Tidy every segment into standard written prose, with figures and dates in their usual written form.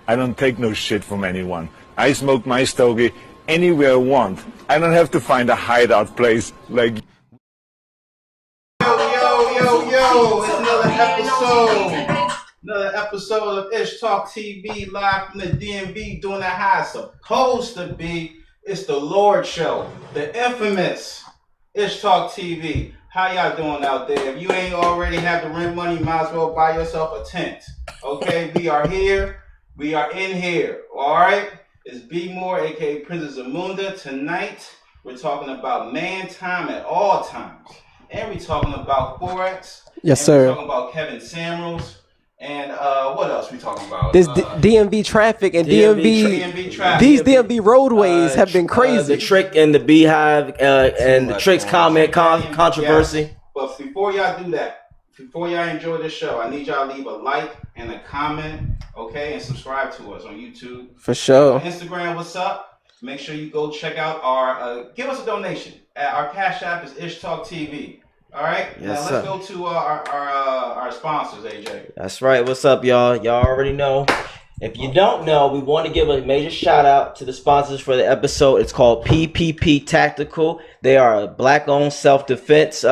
I don't take no shit from anyone. I smoke my stogie anywhere I want. I don't have to find a hideout place like... Yo, it's another episode. Another episode of Ishtalk TV live from the DMV, doing it how it's supposed to be. It's the Lord Show, the infamous Ishtalk TV. How y'all doing out there? If you ain't already have the rent money, you might as well buy yourself a tent. Okay, we are here. We are in here. All right. It's B More, aka Princess Zamunda. Tonight we're talking about man time at all times. And we're talking about Forex. Yes, sir. We're talking about Kevin Samuels. And what else we talking about? This DMV traffic and DMV traffic. These DMV roadways have been crazy. The trick and the Behive and the tricks comment controversy. Yes. But before y'all do that, before y'all enjoy the show, I need y'all to leave a like and a comment, okay? And subscribe to us on YouTube. For sure. On Instagram, what's up? Make sure you go check out our, give us a donation. Our Cash App is Ishtalk TV. All right, yes, now let's go to our sponsors, AJ. That's right. What's up, y'all? Y'all already know. If you don't know, we want to give a major shout out to the sponsors for the episode. It's called PPP Tactical. They are a black-owned self-defense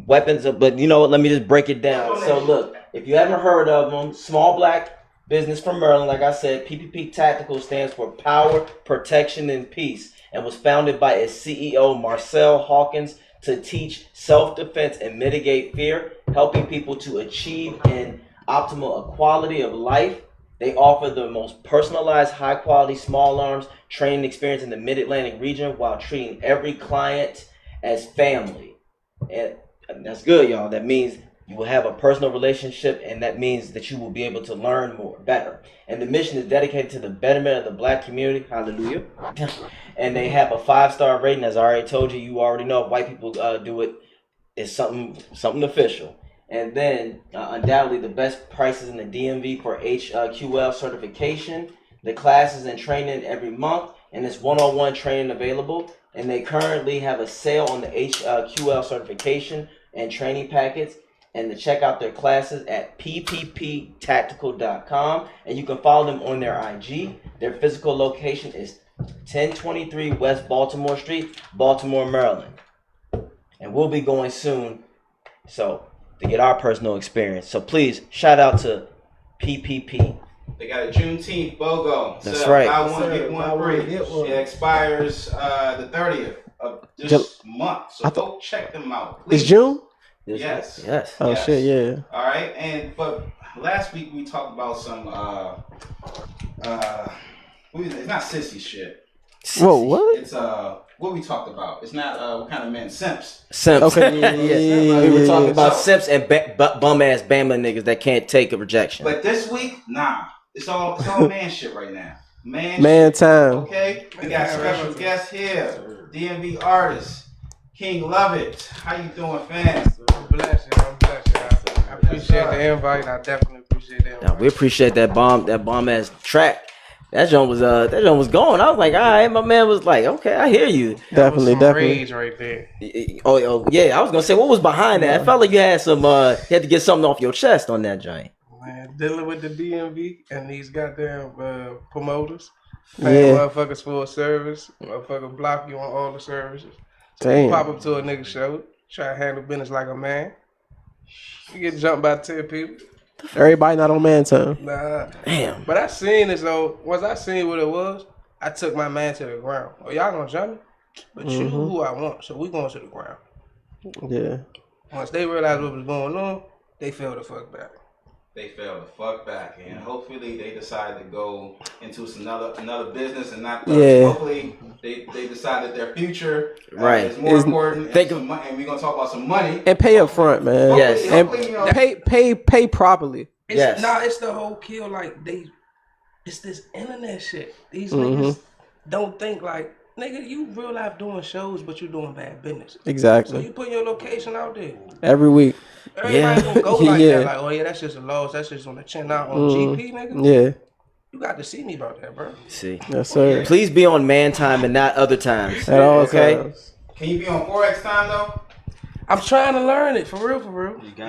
weapons. But you know what? Let me just break it down. So look, if you haven't heard of them, small black business from Maryland. Like I said, PPP Tactical stands for Power, Protection, and Peace, and was founded by its CEO Marcel Hawkins to teach self-defense and mitigate fear, helping people to achieve an optimal quality of life. They offer the most personalized, high-quality small arms training experience in the Mid-Atlantic region while treating every client as family. And that's good, y'all. That means you will have a personal relationship, and that means that you will be able to learn more, better. And the mission is dedicated to the betterment of the black community. Hallelujah. And they have a 5-star rating. As I already told you, you already know if white people do it, it's something official. And then undoubtedly the best prices in the DMV for HQL certification. The classes and training every month, and it's one-on-one training available. And they currently have a sale on the HQL certification and training packets. And to check out their classes at ppptactical.com. And you can follow them on their IG. Their physical location is 1023 West Baltimore Street, Baltimore, Maryland. And we'll be going soon, so to get our personal experience. So please, shout out to PPP. They got a Juneteenth BOGO. That's right. Buy one, get one free. It expires the 30th of this month. So go check them out, please. It's June? Yes. Oh, yes. shit, yeah. All right, but last week we talked about some it's not sissy shit. Whoa, what? It's what we talked about. It's not what kind of men? Simps. Okay, yeah. We were talking about simps and bum ass Bama niggas that can't take a rejection. But this week, nah. It's all man shit right now. Man shit. Time. Okay, we got special guests here. DMV artist King Lovett. How you doing, fam? I'm blessed, y'all. I appreciate the invite. I definitely appreciate the invite. Now, we appreciate that bomb ass track. That joint was going. I was like, all right. My man was like, okay, I hear you. Definitely. Rage right there. Oh yeah. I was gonna say, what was behind that? I felt like you had some. You had to get something off your chest on that joint. Man, dealing with the DMV and these goddamn promoters, paying motherfuckers for a service, motherfucker block you on all the services. So you pop up to a nigga show, try to handle business like a man. You get jumped by 10 people. Everybody not on man time. Nah. Damn. But I seen this though. Once I seen what it was, I took my man to the ground. Oh, y'all gonna jump me? But you who I want, so we going to the ground. Yeah. Once they realized what was going on, they fell the fuck back. They fell the fuck back, and hopefully they decide to go into another business and not. Hopefully they decided their future is more important. And we're gonna talk about some money and pay up front, man. Yes, and pay properly. It's the whole kill. Like it's this internet shit. These niggas don't think like. Nigga, you real life doing shows, but you doing bad business. Exactly. So you put your location out there every week. Everybody gonna go like that. Like, oh yeah, that's just a loss. That's just on the chin out on GP, nigga. Yeah. You got to see me about that, bro. See. Yes, sir. Please be on man time and not other times. At all times. Can you be on Forex time though? I'm trying to learn it for real.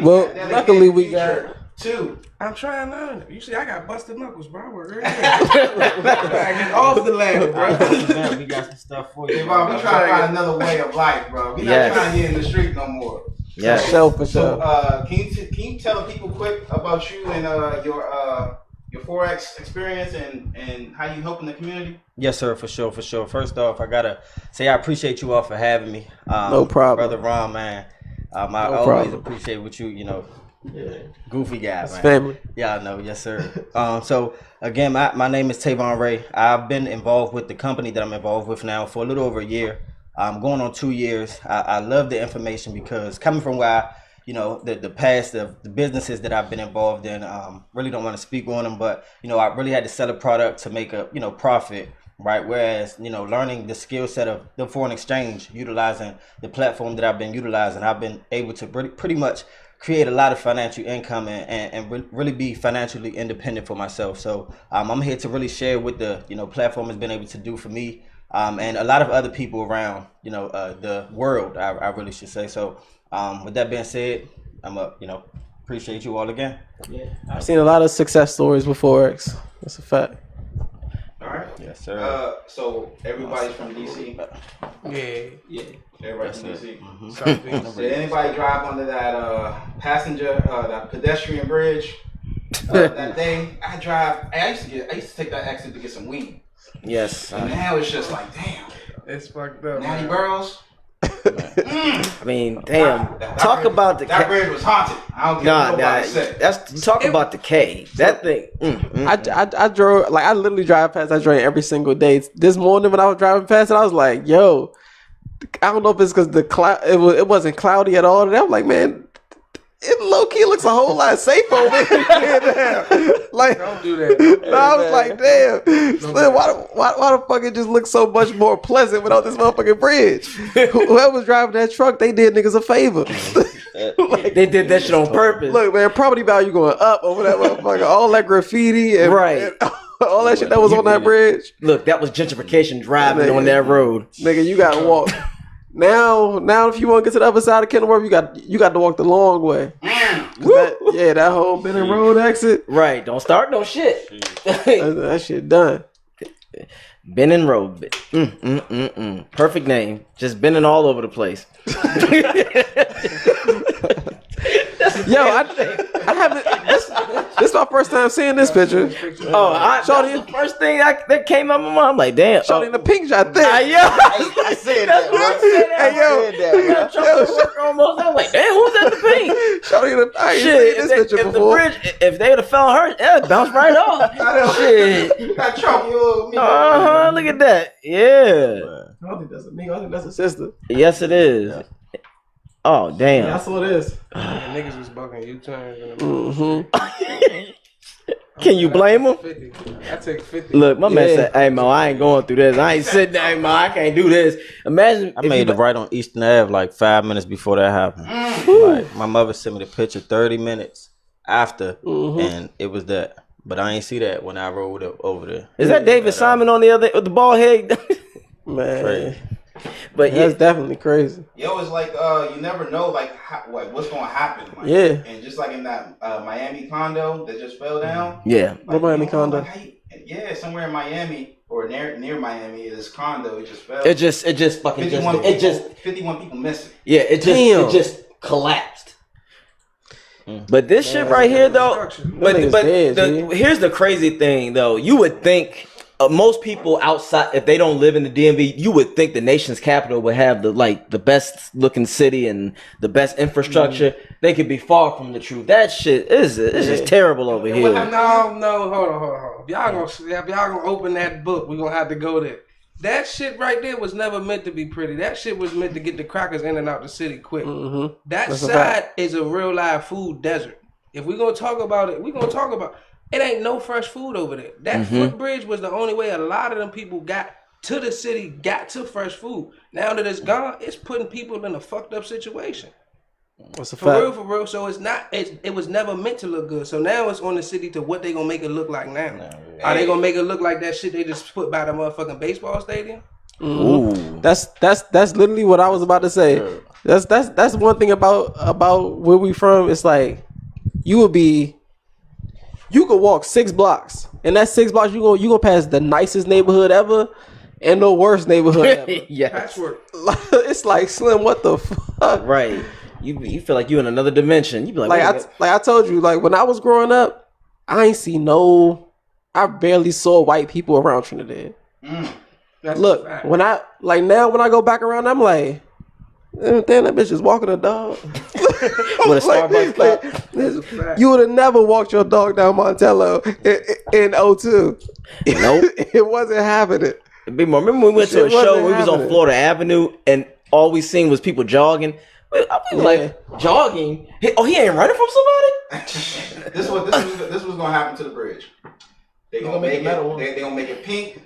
Well, luckily we got 2. I'm trying to learn it. You see, I got busted knuckles, bro. I work every day. Get off the ladder, bro. We got some stuff for you. Hey, bro, we trying to find another way of life, bro. We not trying to get in the street no more. Yeah, For sure. So, can you tell the people quick about you and your Forex experience and how you helping the community? Yes, sir, for sure. First off, I gotta say I appreciate you all for having me. No problem, Brother Ron, man. I always appreciate what you goofy guy, man. Family. Yeah, I know. Yes, sir. So again, my name is Tavon Ray. I've been involved with the company that I'm involved with now for a little over a year. Going on 2 years. I love the information because coming from where the past of the businesses that I've been involved in, really don't want to speak on them, but I really had to sell a product to make a profit, right? Whereas learning the skill set of the foreign exchange, utilizing the platform that I've been utilizing, I've been able to pretty much create a lot of financial income and really be financially independent for myself. So I'm here to really share what the platform has been able to do for me. And a lot of other people around, the world, I really should say. So, with that being said, I'm appreciate you all again. Yeah, I've seen a lot of success stories with Forex. That's a fact. All right. Yes, sir. So everybody's from DC. Yeah. Everybody's from DC. Mm-hmm. Did anybody drive under that that pedestrian bridge that day? I used to take that exit to get some weed. Yes. And now it's just like, damn. It's fucked up. Natty Burrows. I mean, damn. Talk bridge, about the that bridge was haunted. I don't care what nobody said. That's talk about the K. That thing. I drove, like, I literally drive past that joint every single day. This morning when I was driving past it, I was like, yo, I don't know if it's because the cloud, it wasn't cloudy at all. And I'm like, man, it low key looks a whole lot safer over here. Like, Don't do that. I was like, damn, Slim, why the fuck it just looks so much more pleasant without this motherfucking bridge? Whoever was driving that truck, they did niggas a favor. They did that shit on purpose. Look, man, property value going up over that motherfucker. All that graffiti and, and all that shit that was on that bridge. Look, that was gentrification driving on that road. Nigga, you gotta walk. Now, if you want to get to the other side of Kenilworth, you got to walk the long way. That whole Benning Road exit. Right, don't start no shit. that shit done. Benning Road. Perfect name. Just Benning all over the place. Yo, I haven't. This is my first time seeing this picture. Shorty, the first thing that came out of my mind, I'm like, damn. Shorty in the pink shot there. I said that. Almost. I'm like, damn, who's at the pink? Shorty in the I ain't seen this picture before. If they would have found her, it would bounce right off. Shit. You got chalky little me. Look at that. Yeah. I don't think that's a me. I think that's a sister. Yes, it is. Yeah. Oh, damn. That's what it is. Niggas was bucking U-turns. Can you blame him? 50. I take 50. Look, my man said, hey, Mo, I ain't going through this. I ain't sitting there, Mo. I can't do this. Imagine I made it right on Eastern Ave like 5 minutes before that happened. Like, my mother sent me the picture 30 minutes after, and it was that. But I ain't see that when I rolled up over there. Is that David Simon on the other with the bald head? Man. Crazy. But that's definitely crazy. Yo, it's like you never know like what's gonna happen. Like, and just like in that Miami condo that just fell down. Yeah. What Miami condo? Somewhere in Miami or near Miami, this condo it just fell. It just fucking 51 people missing. Yeah, it just collapsed. But this shit right here though, but here's the crazy thing though. You would think most people outside, if they don't live in the DMV, you would think the nation's capital would have the best looking city and the best infrastructure. They could be far from the truth. That shit is just terrible over here. No, hold on. If y'all gonna open that book, we're gonna have to go there. That shit right there was never meant to be pretty. That shit was meant to get the crackers in and out the city quick. That side is a real live food desert. If we're gonna talk about it, it ain't no fresh food over there. That footbridge was the only way a lot of them people got to the city, got to fresh food. Now that it's gone, it's putting people in a fucked up situation. What's the fact? For real. So it's not. It was never meant to look good. So now it's on the city to what they gonna make it look like now. Are they gonna make it look like that shit they just put by the motherfucking baseball stadium? Ooh. That's literally what I was about to say. That's one thing about where we from. It's like you would be You could walk 6 blocks, and that 6 blocks you gonna pass the nicest neighborhood ever, and the worst neighborhood ever. Yes. Patchwork. It's like Slim. What the fuck? Right. You feel like you in another dimension. You be like, Like I told you, like when I was growing up, I barely saw white people around Trinidad. Look, when I go back around, I'm like, damn, that bitch is walking a dog. with a Starbucks cup. You would have never walked your dog down Montello in 02. Nope. It wasn't happening. Big Mo, remember when we went to a Shit show? wasn't We was on happening. Florida Avenue, and all we seen was people jogging. I was like, jogging? He ain't running from somebody? This was gonna happen to the bridge. They gonna make it. They gonna make it pink.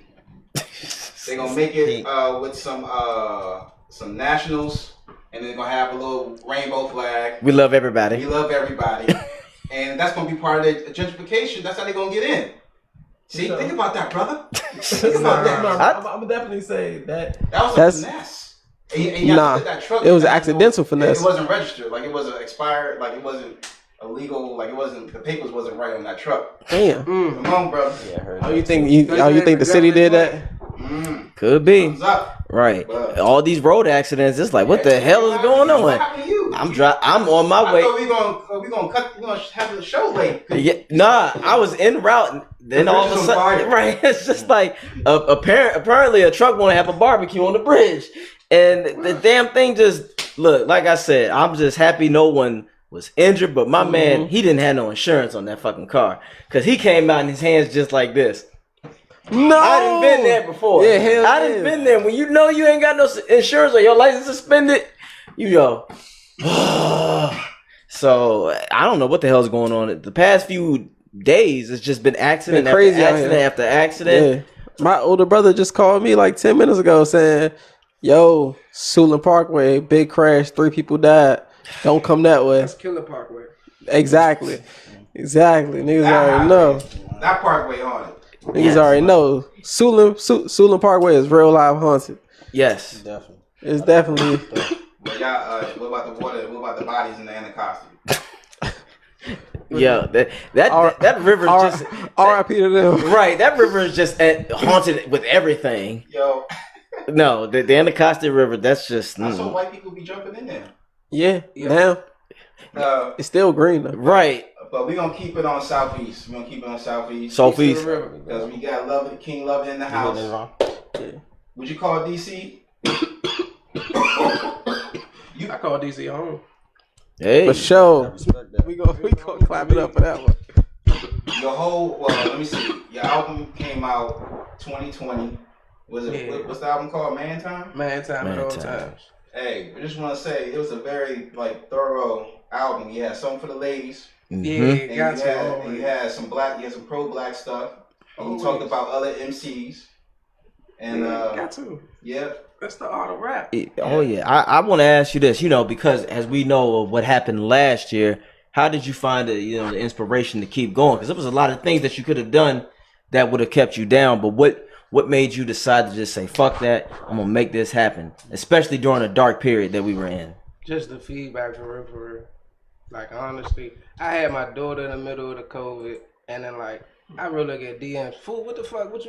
They gonna make it with some nationals, and they're gonna have a little rainbow flag. We love everybody. We love everybody, and that's gonna be part of the gentrification. That's how they gonna get in. See, think about that, brother. Think about that. I'm gonna definitely say that. That was a finesse. And that truck, it was an accidental finesse. It wasn't registered. Like it wasn't expired. Like it wasn't illegal. Like it wasn't. The papers wasn't right on that truck. Damn. Come on, brother. Yeah, you think the city did that? Could be. Thumbs up. Right. But all these road accidents. It's like, what the hell is going on? What happened to you? I'm on my way. I thought we gonna cut. We gonna have the show late. Yeah, nah, I was en route, and then all of a sudden, right? It's just like apparently a truck want to have a barbecue on the bridge, and the damn thing just look. Like I said, I'm just happy no one was injured, but my man, he didn't have no insurance on that fucking car because he came out in his hands just like this. No, I done been there before. Yeah, hell I done been there. When you know you ain't got no insurance or your license suspended, you go. So I don't know what the hell's going on. The past few days, it's just been accident after crazy accident after accident. Yeah. My older brother just called me like 10 minutes ago saying, "Yo, Suitland Parkway, big crash, 3 people died. Don't come that way." That's Killer Parkway. Exactly. Niggas already know. That Parkway haunted. Niggas already know. Suitland Parkway is real live haunted. Yes, Definitely. It's definitely. But y'all, what about the water? What about the bodies in the Anacostia? yeah. That river just R.I.P. to them. right. That river is just haunted with everything. Yo, No, the Anacostia River. That's just I saw white people be jumping in there. Yeah. Now it's still green though. right. But we're gonna keep it on Southeast. We're gonna keep it on Southeast. Southeast. Because we got King Lovin' in the house. Would you call DC? I call DC home. Hey, For sure. We gonna clap it up for that one. Your whole let me see. Your album came out 2020. Was it what's the album called? Man Time? Man time at all times. Hey, I just want to say it was a very thorough album. You had something for the ladies. Yeah, And got you had some pro-black stuff. And you talked about other MCs. And got to. Yeah. That's the art of rap. Oh yeah, I want to ask you this, because as we know of what happened last year, how did you find the inspiration to keep going? Because there was a lot of things that you could have done that would have kept you down, but what made you decide to just say fuck that? I'm gonna make this happen, especially during a dark period that we were in. Just the feedback for real. Like honestly, I had my daughter in the middle of the COVID, and then I really get DMs. Fool, what the fuck? What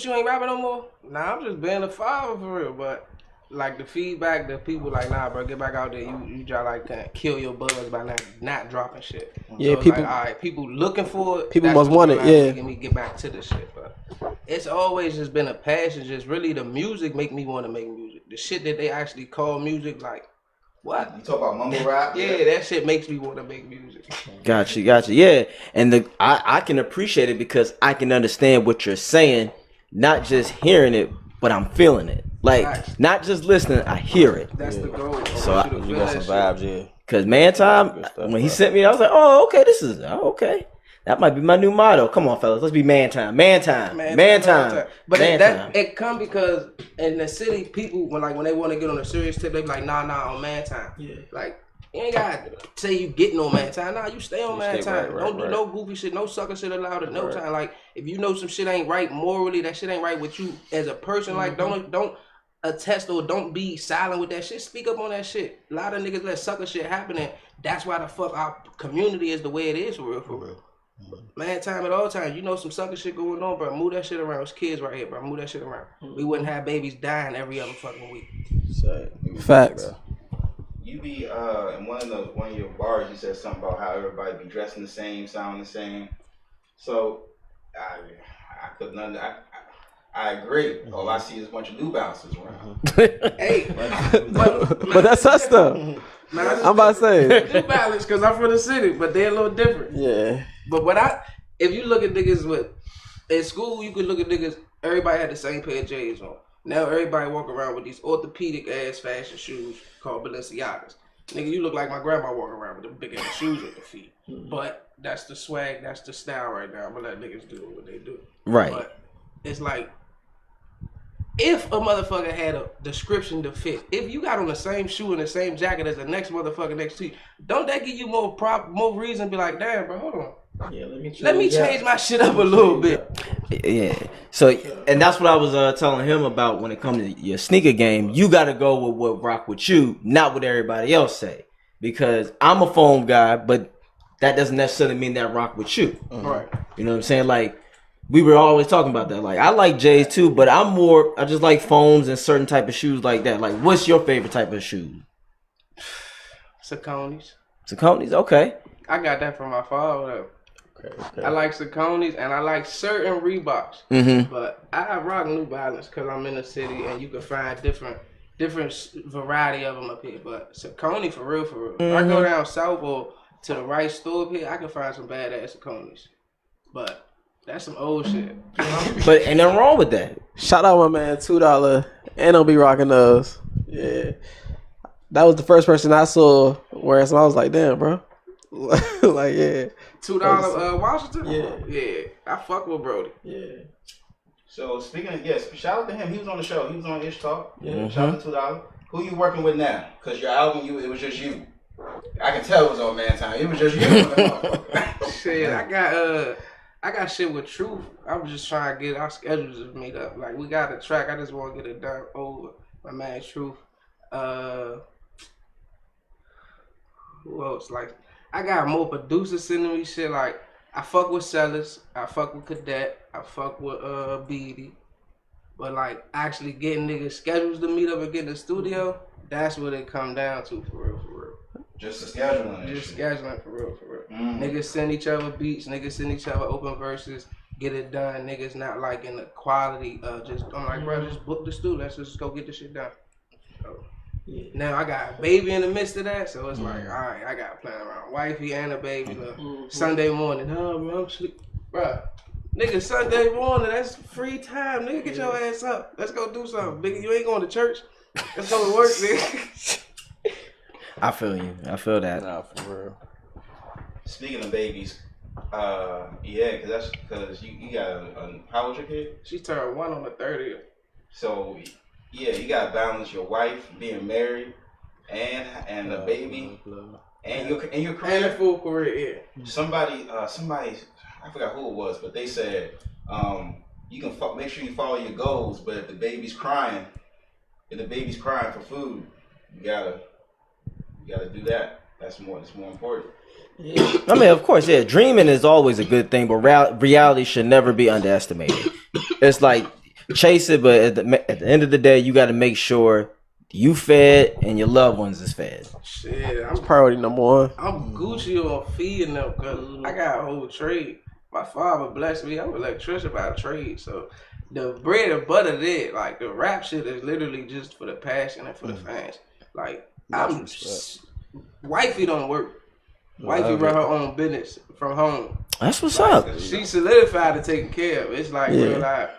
you ain't rapping no more? Nah, I'm just being a father for real. But the feedback, the people nah, bro, get back out there. You try kill your buzz by not dropping shit. Yeah, so people. All right, people looking for it. People that's must want it. Yeah. Making me get back to this shit, but it's always just been a passion. Just really, the music make me want to make music. The shit that they actually call music, what? You talk about mumble rap? Yeah, that shit makes me want to make music. Gotcha. Yeah, and I can appreciate it because I can understand what you're saying, not just hearing it, but I'm feeling it. Not just listening, I hear it. That's the goal. So You got some vibes, yeah. Cause Man Time, when he sent me, I was like, oh, okay, okay. That might be my new motto. Come on, fellas, let's be Man Time. But time. it come because in the city, people when they want to get on a serious tip, they be like, nah, on Man Time. Yeah. You ain't gotta say you getting on Man Time. Nah, you stay on Man Time. Don't do no goofy shit, no sucker shit allowed at no time. If you know some shit ain't right morally, that shit ain't right with you as a person. Don't attest or don't be silent with that shit. Speak up on that shit. A lot of niggas let sucker shit happen, and that's why the fuck our community is the way it is for real. Man, time at all times. You know some sucker shit going on, bro. Move that shit around. There's kids right here, bro. Move that shit around. We wouldn't have babies dying every other fucking week. Facts. You be in one of your bars. You said something about how everybody be dressing the same, sound the same. So I couldn't. I agree. All I see is a bunch of New Balances around. Hey, but that's us though. I'm about to say New Balance because I'm from the city, but they're a little different. Yeah. But if you look at niggas in school, you could look at niggas. Everybody had the same pair of J's on. Now everybody walk around with these orthopedic ass fashion shoes called Balenciagas. Nigga, you look like my grandma walking around with them big ass shoes at the feet. But that's the swag, that's the style right now. I'm gonna let niggas do what they do. Right. But it's like, if a motherfucker had a description to fit, if you got on the same shoe and the same jacket as the next motherfucker next to you, don't that give you more reason to be like, damn, bro, hold on. Yeah, let me change my shit up a little bit. Yeah. So, and that's what I was telling him about when it comes to your sneaker game. You got to go with what rock with you, not what everybody else say. Because I'm a foam guy, but that doesn't necessarily mean that rock with you. Right. You know what I'm saying? Like, we were always talking about that. Like, I like J's too, but I just like foams and certain type of shoes like that. Like, what's your favorite type of shoes? Saucony's. Saucony's? Okay. I got that from my father. Okay. I like Saucony's and I like certain Reeboks. Mm-hmm. But I rock New Balance because I'm in the city and you can find different variety of them up here. But Saucony for real. If I go down south or to the right store up here, I can find some badass Saucony's. But that's some old shit. But ain't nothing wrong with that. shout out my man $2 and I'll be rocking those. Yeah. That was the first person I saw wearing some. I was like, damn, bro. Like, yeah. $2 Washington? Yeah. Yeah. I fuck with Brody. Yeah. So speaking of, shout out to him. He was on the show. He was on Ishtalk. Yeah. Shout out to $2. Who you working with now? Because your album, it was just you. I can tell it was on Man Time. It was just you. Shit, I got shit with Truth. I'm just trying to get our schedules to meet up. Like, we got a track. I just want to get it done over. My man Truth. Who else? Like, I got more producers sending me shit. Like, I fuck with Sellers. I fuck with Cadet. I fuck with Beatty. But, like, actually getting niggas schedules to meet up and get in the studio, that's what it come down to, for real. Just the scheduling. Just scheduling, for real. Mm-hmm. Niggas send each other beats. Niggas send each other open verses. Get it done. Niggas not like in the quality. I'm like, bro, just book the studio. Let's just go get this shit done. So, yeah. Now I got a baby in the midst of that, so it's like, all right, I got to plan around wifey and a baby. Sunday morning, man, I'm sleep, bro. Nigga, Sunday morning, that's free time. Nigga, get your ass up. Let's go do something. Nigga, you ain't going to church. Let's go to work, nigga. I feel you. I feel that. Nah, for real. Speaking of babies, because you got a how old your kid? She turned 1 on the 30th. So you got to balance your wife being married and the baby and your career. And a full career, yeah. Somebody, I forgot who it was, but they said you can make sure you follow your goals, but if the baby's crying for food, you gotta do that. That's more important. Yeah. I mean, of course, yeah. Dreaming is always a good thing, but reality should never be underestimated. It's like chase it, but at the end of the day, you got to make sure you fed and your loved ones is fed. Shit, That's priority number one. I'm Gucci on feeding them because I got a whole trade. My father blessed me. I'm an electrician by trade, so the bread and butter there, like the rap shit, is literally just for the passion and for the fans. Like, wifey don't work. Wifey run her own business from home. That's what's up. She solidified to taking care of. It's like real life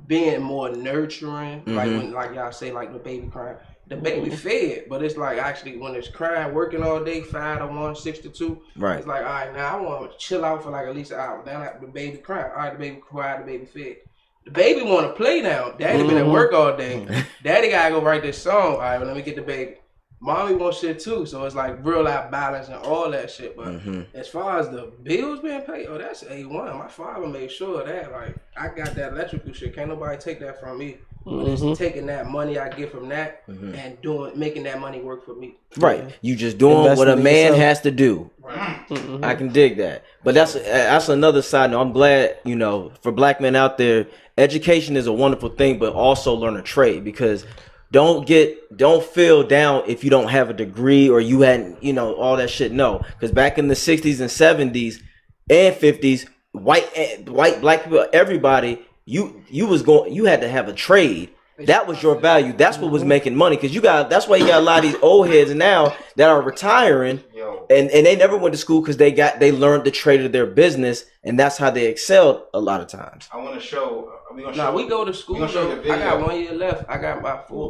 being more nurturing. Like when, like y'all say, like the baby crying. The baby fed, but it's like actually when it's crying, working all day, 5 to 1, 6 to 2. Right. It's like, all right, now I want to chill out for like at least an hour. Now the baby crying. All right, the baby cried, the baby fed. The baby want to play now. Daddy been at work all day. Daddy gotta go write this song. All right, well, let me get the baby. Mommy wants shit too, so it's like real life balance and all that shit. But as far as the bills being paid, that's A1. My father made sure of that. Like, I got that electrical shit. Can't nobody take that from me. But it's taking that money I get from that and making that money work for me. Right. You just doing what a man has to do. Right. I can dig that. But that's another side note. I'm glad, you know, for black men out there, education is a wonderful thing, but also learn a trade, because don't feel down if you don't have a degree or you hadn't, you know, all that shit. No, because back in the 60s and 70s and 50s, white, black people, everybody, you had to have a trade. That was your value. That's what was making money. Because that's why you got a lot of these old heads now that are retiring, and they never went to school because they learned the trade of their business, and that's how they excelled a lot of times. I want to show. We go to school. I got 1 year left. I got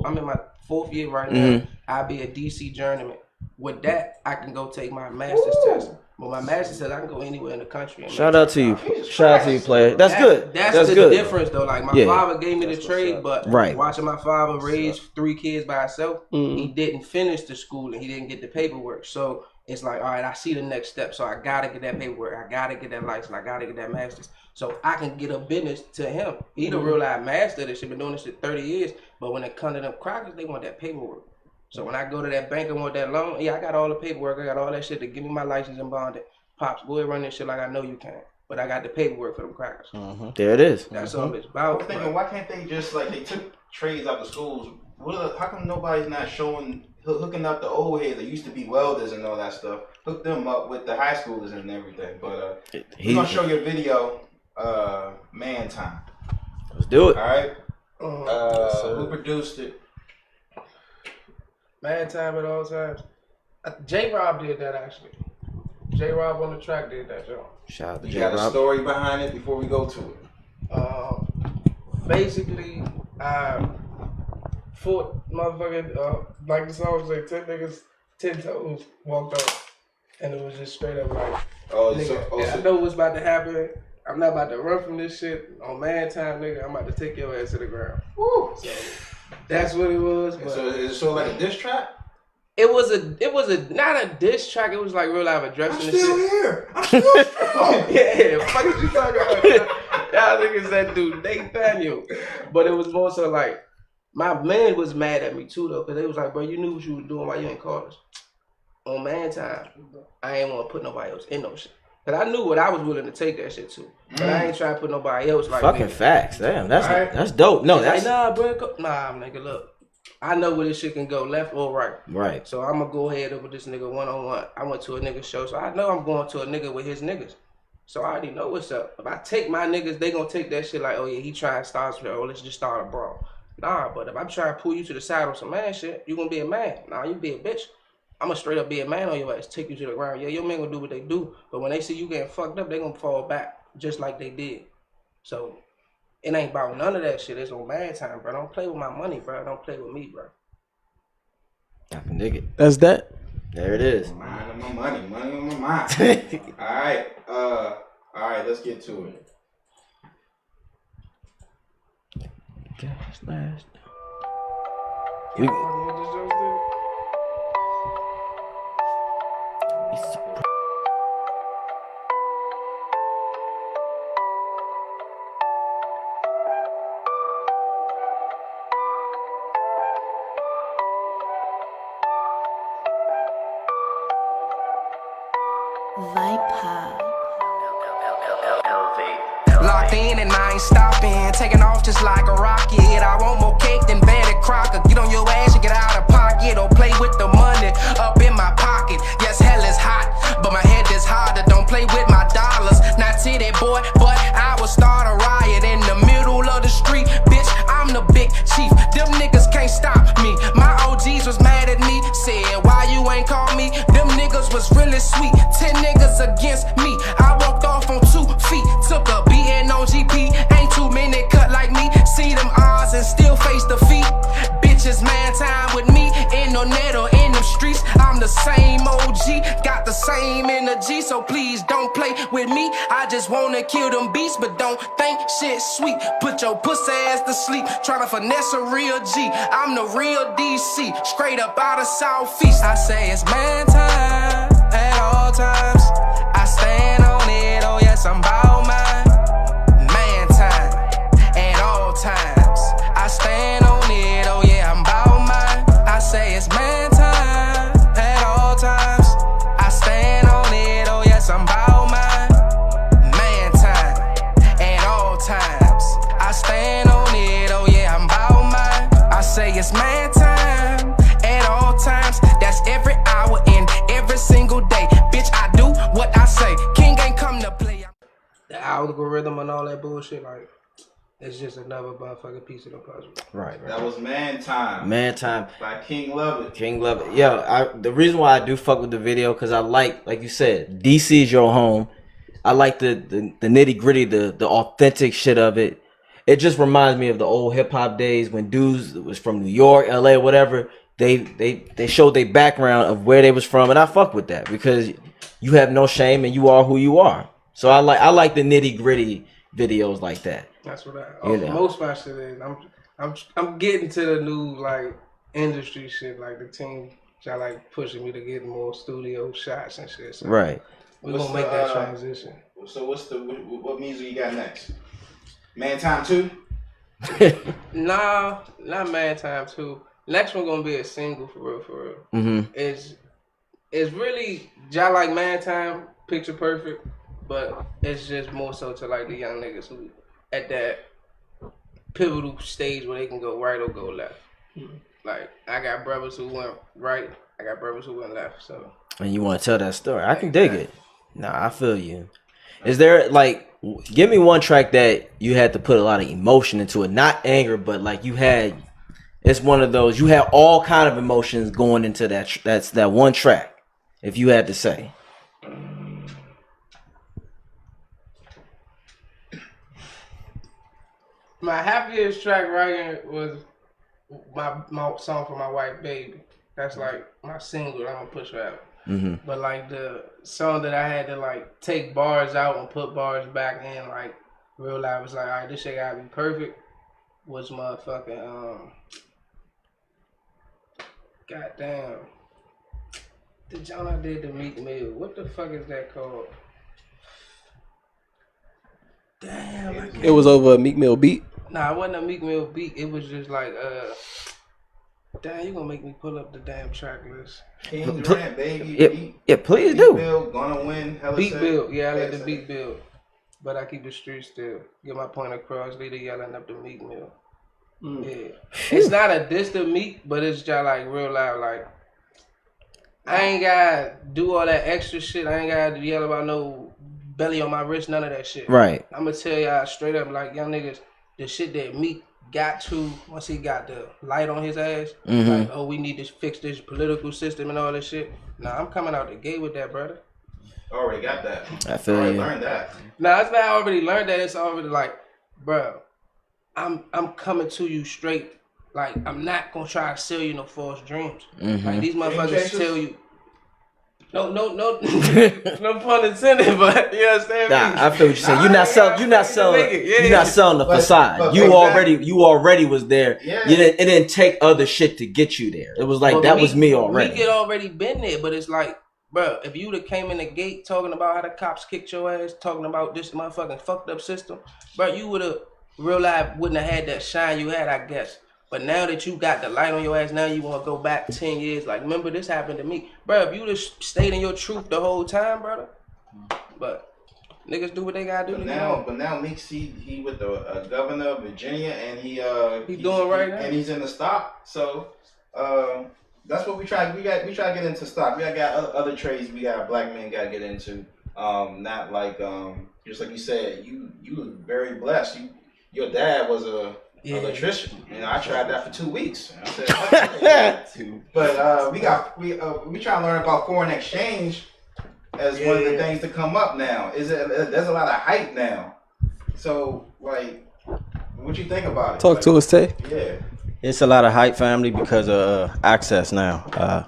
I'm in my 4th year right now. I'll be a DC journeyman. With that, I can go take my master's test. But my master says I can go anywhere in the country. Shout out to you, player. That's good. That's the good. difference, though. Like, my father gave me the trade, but right. Watching my father raise 3 kids by himself, he didn't finish the school and he didn't get the paperwork. So it's like, all right, I see the next step. So I gotta get that paperwork. I gotta get that license. I gotta get that master's. So I can get a business to him. He the real life master that shit, been doing this shit 30 years. But when it comes to them crackers, they want that paperwork. So when I go to that bank and want that loan, I got all the paperwork. I got all that shit to give me my license and bond it. Pops, go ahead, run this shit like I know you can. But I got the paperwork for them crackers. There it is. That's all it's about. I'm thinking, why can't they just, like, they took trades out of schools? How come nobody's not hooking up the old heads that used to be welders and all that stuff? Hook them up with the high schoolers and everything. But we're going to show you a video, Man Time. Let's do it. All right? Who produced it? Man Time at all times. J-Rob did that, actually. J-Rob on the track did that, Joe. Shout out to You got a story behind it before we go to it? Basically, I fought motherfucking, like the song say, 10 niggas, 10 toes walked off. And it was just straight up like, I know what's about to happen. I'm not about to run from this shit. On Man Time, nigga, I'm about to take your ass to the ground. Woo! So that's what it was. But so is it sort of like a diss track? It was not a diss track. It was like real life addressing this shit. I'm still here. I'm still strong. Yeah, fuck is you talking about? Y'all niggas that dude Nathaniel. But it was more so like, my man was mad at me too though, because they was like, bro, you knew what you was doing. Why you ain't called us? On Man Time, I ain't want to put nobody else in no shit. Cause I knew what I was willing to take that shit to. But I ain't trying to put nobody else like fucking me. Facts. Damn, that's dope. No, that's like, nah, bro. Nah, nigga, look. I know where this shit can go, left or right. Right. So I'm gonna go ahead with this nigga one-on-one. I went to a nigga show, so I know I'm going to a nigga with his niggas. So I already know what's up. If I take my niggas, they gonna take that shit like, oh yeah, he trying to start some, oh, let's just start a brawl. Nah, but if I'm trying to pull you to the side on some man shit, you gonna be a man. Nah, you be a bitch. I'm gonna straight up be a man on your ass, take you to the ground. Yeah, your man gonna do what they do, but when they see you getting fucked up, they gonna fall back just like they did. So it ain't about none of that shit. It's on Man Time, bro. Don't play with my money, bro. Don't play with me, bro. I can dig it. That's that. There it is. Mind on my money on my mind. All right, let's get to it. Gas last. Locked in and I ain't stopping, taking off just like a rocket. I want more cake than Betty Crocker. Get on your ass and get out of pocket, or play with the money up in my pocket. Yes, hell is hot, but my head is harder. Don't play with my dollars. Not titty boy, but I will start a riot in the middle of the street. Bitch, I'm the big chief. Them niggas can't stop me. My OGs was mad at me, said why you ain't call me. Them niggas was really sweet. 10 niggas against me. I walked off on 2 feet, took a beating on GP. Ain't too many cut like me. See them odds and still face defeat. Bitches, Man Time with me in no net or in them streets. I'm the same OG, got the same energy, so please don't play with me. I just wanna kill them beasts, but don't think shit sweet. Put your pussy ass to sleep, tryna finesse a real G. I'm the real DC, straight up out of Southeast. I say it's Man Time at all times. I stand on it, oh yes, I'm bout mine. Man Time at all times. I stand all that bullshit, like, it's just another motherfucking piece of the puzzle. Right. That was Man Time. Man Time. By King Love It. King Love It. Yeah, the reason why I do fuck with the video, because I like you said, DC is your home. I like the nitty gritty, the authentic shit of it. It just reminds me of the old hip hop days when dudes was from New York, LA, whatever. They showed their background of where they was from, and I fuck with that because you have no shame and you are who you are. So I like the nitty gritty videos like that. That's what most of my shit is. I'm getting to the new like industry shit. Like the team, y'all like pushing me to get more studio shots and shit. So right. We're gonna make that transition. So what music you got next? Man Time 2? Nah, not Man Time 2. Next one gonna be a single for real. Mm-hmm. It's really y'all like Man Time, Picture Perfect, but it's just more so to like the young niggas who at that pivotal stage where they can go right or go left. Mm-hmm. Like I got brothers who went right, I got brothers who went left. So and you want to tell that story? I can dig it. Nah, I feel you. Is there like, give me one track that you had to put a lot of emotion into it, not anger, but like you had. It's one of those, you have all kind of emotions going into that one track, if you had to say. My happiest track writing was my song for my white baby. That's like my single that I'm gonna push out. Mm-hmm. But like the song that I had to like take bars out and put bars back in, like real life was like, all right, this shit gotta be perfect. Was motherfucking goddamn. The John I did the Meek Mill. What the fuck is that called? Damn. It was over a Meek Mill beat. Nah, it wasn't a Meek Mill beat. It was just like damn, you gonna make me pull up the damn track list. King Durant, baby. Yeah, please beat do. Bill, gonna win. Beat build. Yeah, I let the beat build. But I keep the street still. Get my point across. Leader yelling up the Meek Mill. Yeah. It's not a diss to Meek, but it's just like real loud. Like, I ain't gotta do all that extra shit. I ain't gotta yell about no belly on my wrist, none of that shit. Right. I'm gonna tell y'all straight up, like, young niggas, the shit that Meek got to, once he got the light on his ass, like, oh, we need to fix this political system and all this shit. Nah, I'm coming out the gate with that, brother. Already got that. I feel you. Learned that. Nah, it's not I already learned that. It's already like, bro, I'm coming to you straight. Like, I'm not gonna try to sell you no false dreams. Like, these motherfuckers tell you. No, no pun intended, but you understand me? Nah, I feel what you're saying. You're not selling the facade. You already was there. Yeah. It didn't take other shit to get you there. It was like, that was me already. We had already been there, but it's like, bro, if you'd have came in the gate talking about how the cops kicked your ass, talking about this motherfucking fucked up system, bro, you would have, real life wouldn't have had that shine you had, I guess. But now that you got the light on your ass, now you want to go back 10 years. Like, remember this happened to me. Bro, if you just stayed in your truth the whole time, brother. But niggas do what they got to do. But now Meek, he with the governor of Virginia, and he's doing right now. And he's in the stock. So that's what we try. We try to get into stock. We got other trades we got black men got to get into. Not like just like you said, you were very blessed. Your dad was a electrician. You know, I tried that for 2 weeks. I said, but we try to learn about foreign exchange as one of the things to come up now. There's a lot of hype now. So like, what you think about it? Talk to us, Tay. Yeah. It's a lot of hype, family, because of access now.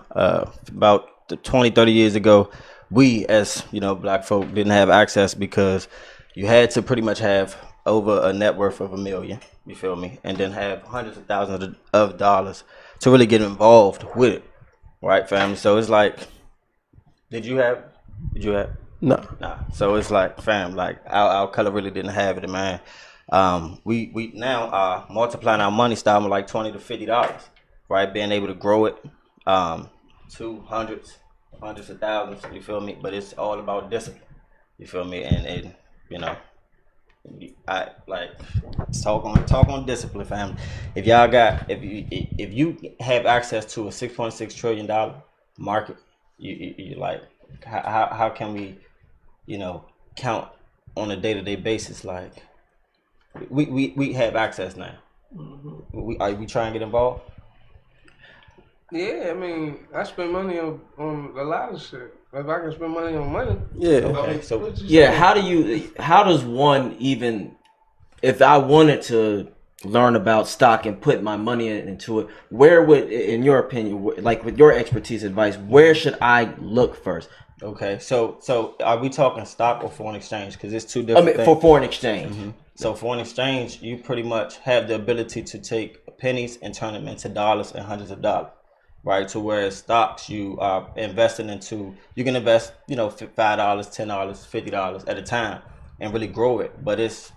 About 20, 30 years ago, we as, black folk didn't have access because you had to pretty much have over a net worth of $1 million, you feel me? And then have hundreds of thousands of dollars to really get involved with it. Right, family? So it's like, did you have? No. Nah. So it's like, fam, like our color really didn't have it, man. We now are multiplying our money style with like $20 to $50, right? Being able to grow it to hundreds of thousands, you feel me? But it's all about discipline, you feel me? And I like talk on discipline, family. If you have access to a $6.6 trillion market, you like, how can we, count on a day-to-day basis, like we have access now. We try and get involved. Yeah, I mean, I spend money on a lot of shit. If I can spend money on money, Yeah. Okay, so Yeah, how does one even, if I wanted to learn about stock and put my money into it, where would, in your opinion, like with your expertise advice, where should I look first? okay, so are we talking stock or foreign exchange? Because it's two different things. For foreign exchange. So foreign exchange, you pretty much have the ability to take pennies and turn them into dollars and hundreds of dollars, right? To whereas stocks, you are investing into, you can invest, $5, $10, $50 at a time and really grow it. But it's,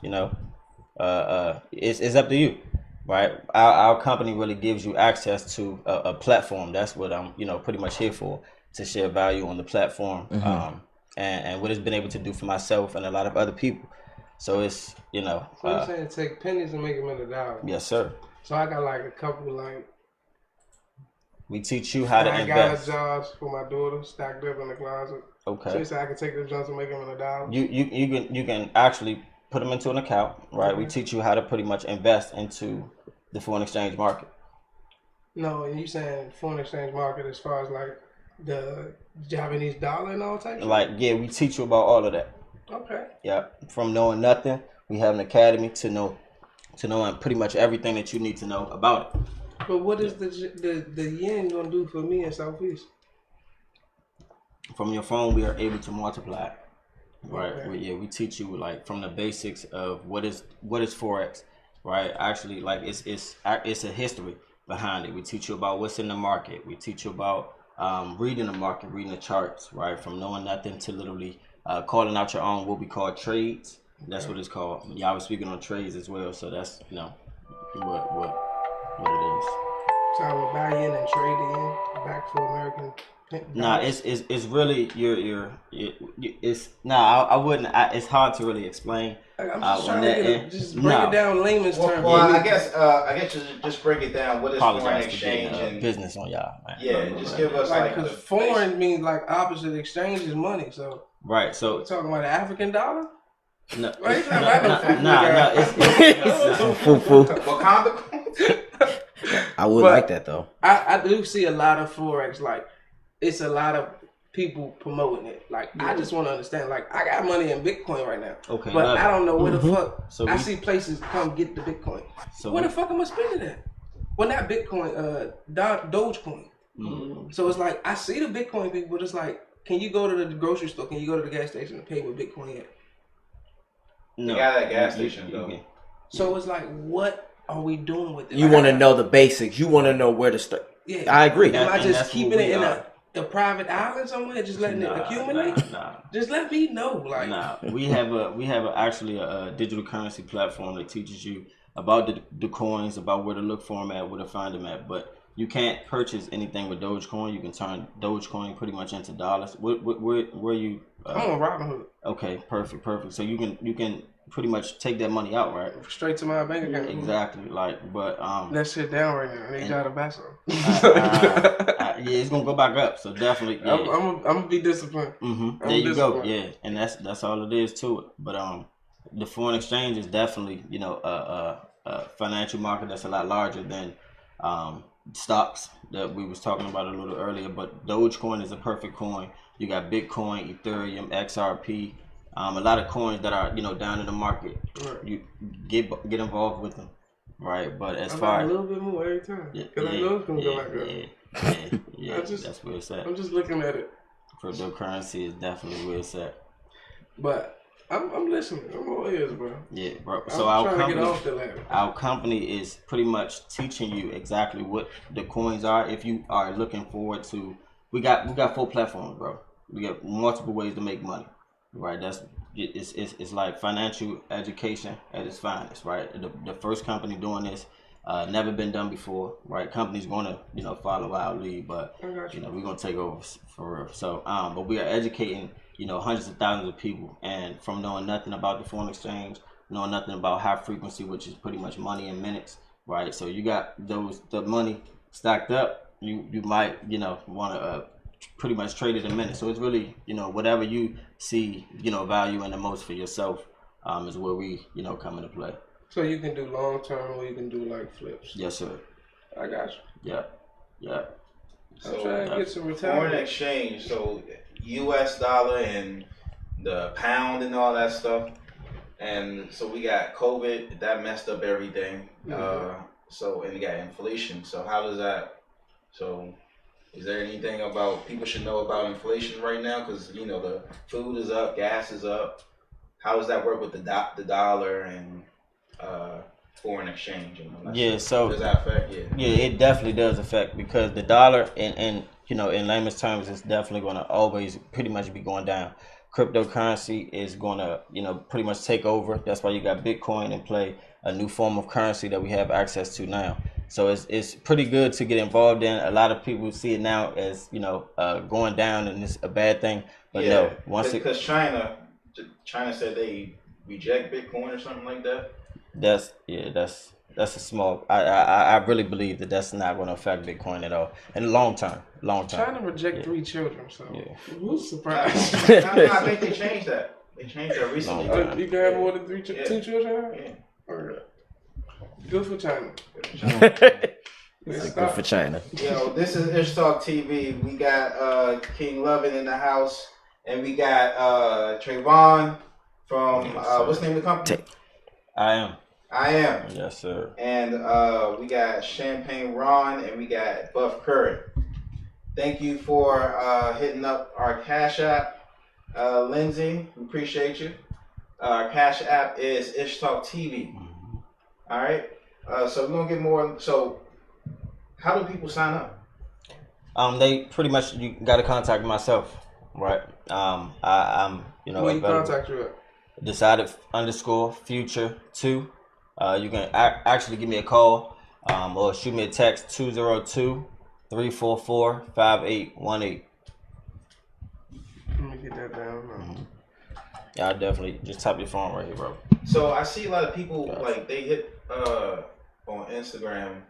it's up to you, right? Our company really gives you access to a platform. That's what I'm, pretty much here for, to share value on the platform, and what it's been able to do for myself and a lot of other people. So it's, So you're saying take pennies and make them into dollars? Yes, sir. So I got like a couple like. We teach you how to I invest. got jobs for my daughter stacked up in the closet. Okay. So you say I can take those jobs and make them into dollars? You can actually put them into an account, right? We teach you how to pretty much invest into the foreign exchange market. No, you saying foreign exchange market as far as like the Japanese dollar and all types? Like, yeah, we teach you about all of that. Okay. Yeah, from knowing nothing, we have an academy to knowing pretty much everything that you need to know about it. But what is the yen gonna do for me in Southeast? From your phone, we are able to multiply it. Right. Okay. We teach you like from the basics of what is Forex, right? Actually, like it's a history behind it. We teach you about what's in the market. We teach you about reading the market, reading the charts, right? From knowing nothing to literally calling out your own what we call trades. That's what it's called. Yeah, I was speaking on trades as well, so that's what it is. So I would buy in and trade in back for American. Nah, it's really I wouldn't. It's hard to really explain. I'm just trying to just break it down layman's terms. Well, I guess you just break it down. What is foreign Apologize for exchange getting, and business on y'all, man. Yeah, just give us like like because foreign means like opposite exchange is money. So right. So we're talking about the African dollar. No, Right? Wakanda. I would like that though. I do see a lot of Forex, like it's a lot of people promoting it. Like I just want to understand, like I got money in Bitcoin right now. Okay. But I don't know where the fuck So I see places come get the Bitcoin. So where the fuck am I spending it? Well, not Bitcoin, Dogecoin. So it's like I see the Bitcoin people, but it's like, can you go to the grocery store? Can you go to the gas station and pay with Bitcoin yet? No. You got that gas station though. So it's like, what are we doing with it? You want to know the basics. You want to know where to start. Yeah, I agree. Am I just keeping it in a private island somewhere, just letting it accumulate? Just let me know. Like, we have actually a digital currency platform that teaches you about the coins, about where to look for them at, where to find them at. But you can't purchase anything with Dogecoin. You can turn Dogecoin pretty much into dollars. Where you? I'm on Robinhood. Okay, perfect. So you can pretty much take that money out, right? Straight to my bank account. Exactly. Like, but that shit down right now. I need y'all to buy some. Yeah, it's gonna go back up. So definitely, yeah. I'm gonna be disciplined. There you go. Yeah, and that's all it is to it. But the foreign exchange is definitely a financial market that's a lot larger than stocks that we was talking about a little earlier. But Dogecoin is a perfect coin. You got Bitcoin, Ethereum, XRP, a lot of coins that are down in the market. Right. You get involved with them, right? But as far a little bit more every time, because I know it's gonna go like that. Yeah, that's where it's at. I'm just looking at it. Cryptocurrency is definitely where it's at. But I'm listening. I'm all ears, bro. Yeah, bro. So our company is pretty much teaching you exactly what the coins are. If you are looking forward to, we got 4 platforms, bro. We got multiple ways to make money, right? It's like financial education at its finest, right? The first company doing this, never been done before, right? Companies gonna follow our lead, but we're gonna take over for real. So but we are educating hundreds of thousands of people, and from knowing nothing about the foreign exchange, knowing nothing about high frequency, which is pretty much money in minutes, right? So you got the money stacked up, you might want to pretty much trade it in minutes. So it's really whatever you see value in the most for yourself is where we come into play. So you can do long term or you can do like flips. Yes, sir. I got you. Yeah. I'm trying to get some Foreign retirement. exchange, so U.S. dollar and the pound and all that stuff. And so we got COVID, that messed up everything. So, and we got inflation. So how does that, so is there anything about people should know about inflation right now? Because, you know, the food is up, gas is up. How does that work with the dollar and foreign exchange? So does that affect? Yeah, it definitely does affect because the dollar and you know, in layman's terms, it's definitely going to always pretty much be going down. Cryptocurrency is going to, you know, pretty much take over. That's why you got Bitcoin in play, a new form of currency that we have access to now. So it's pretty good to get involved in. A lot of people see it now as, you know, going down and it's a bad thing. But no, because China said they reject Bitcoin or something like that. That's a small. I really believe that that's not going to affect Bitcoin at all in the long term. China reject 3 children, so who's surprised? I think they changed that. They changed that recently. You can have more than 2 children? Yeah. Okay. Good for China. Good for China. Yo, this is Ishtalk TV. We got King Lovin in the house, and we got Trayvon from what's the name of the company? I am. Yes, sir. And we got Champagne Ron, and we got Buff Curry. Thank you for hitting up our Cash App, Lindsay. We appreciate you. Our Cash App is Ishtalk TV. All right. So we're gonna get more. So, how do people sign up? They pretty much you got to contact myself, right? I'm you know. Where you contact you at? Decided_future2. You can actually give me a call or shoot me a text 202-344-5818. Let me get that down. Yeah, I definitely just tap your phone right here, bro. So I see a lot of people like they hit on Instagram.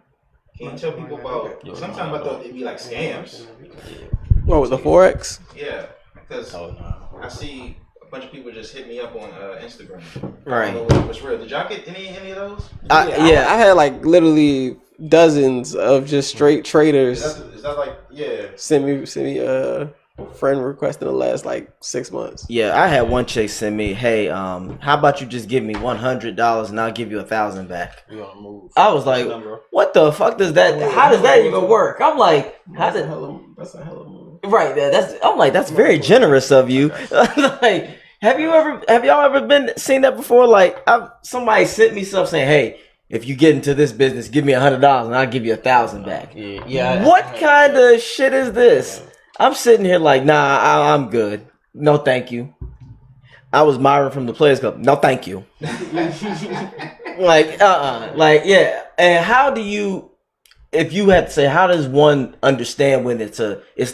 Can you tell people about sometimes I thought it'd be like scams? What with the Forex? Yeah, because I see a bunch of people just hit me up on Instagram. Right. I don't know what's real. Did y'all get any of those? I had like literally dozens of just straight traders. Is that like send me friend request in the last like 6 months. Yeah, I had one chick send me, hey, how about you just give me $100 and I'll give you 1,000 back. I was like, what the fuck does that? How does that even work? I'm like, that's a hell of a move. Right there. That's very generous of you. Like, have y'all ever seen that before? Like, somebody sent me something saying, hey, if you get into this business, give me $100 and I'll give you 1,000 back. Yeah. What kind of shit is this? I'm sitting here like, nah, I'm good. No, thank you. I was Myron from the Players Club. No, thank you. Like, yeah. And how do you, if you had to say, how does one understand when it's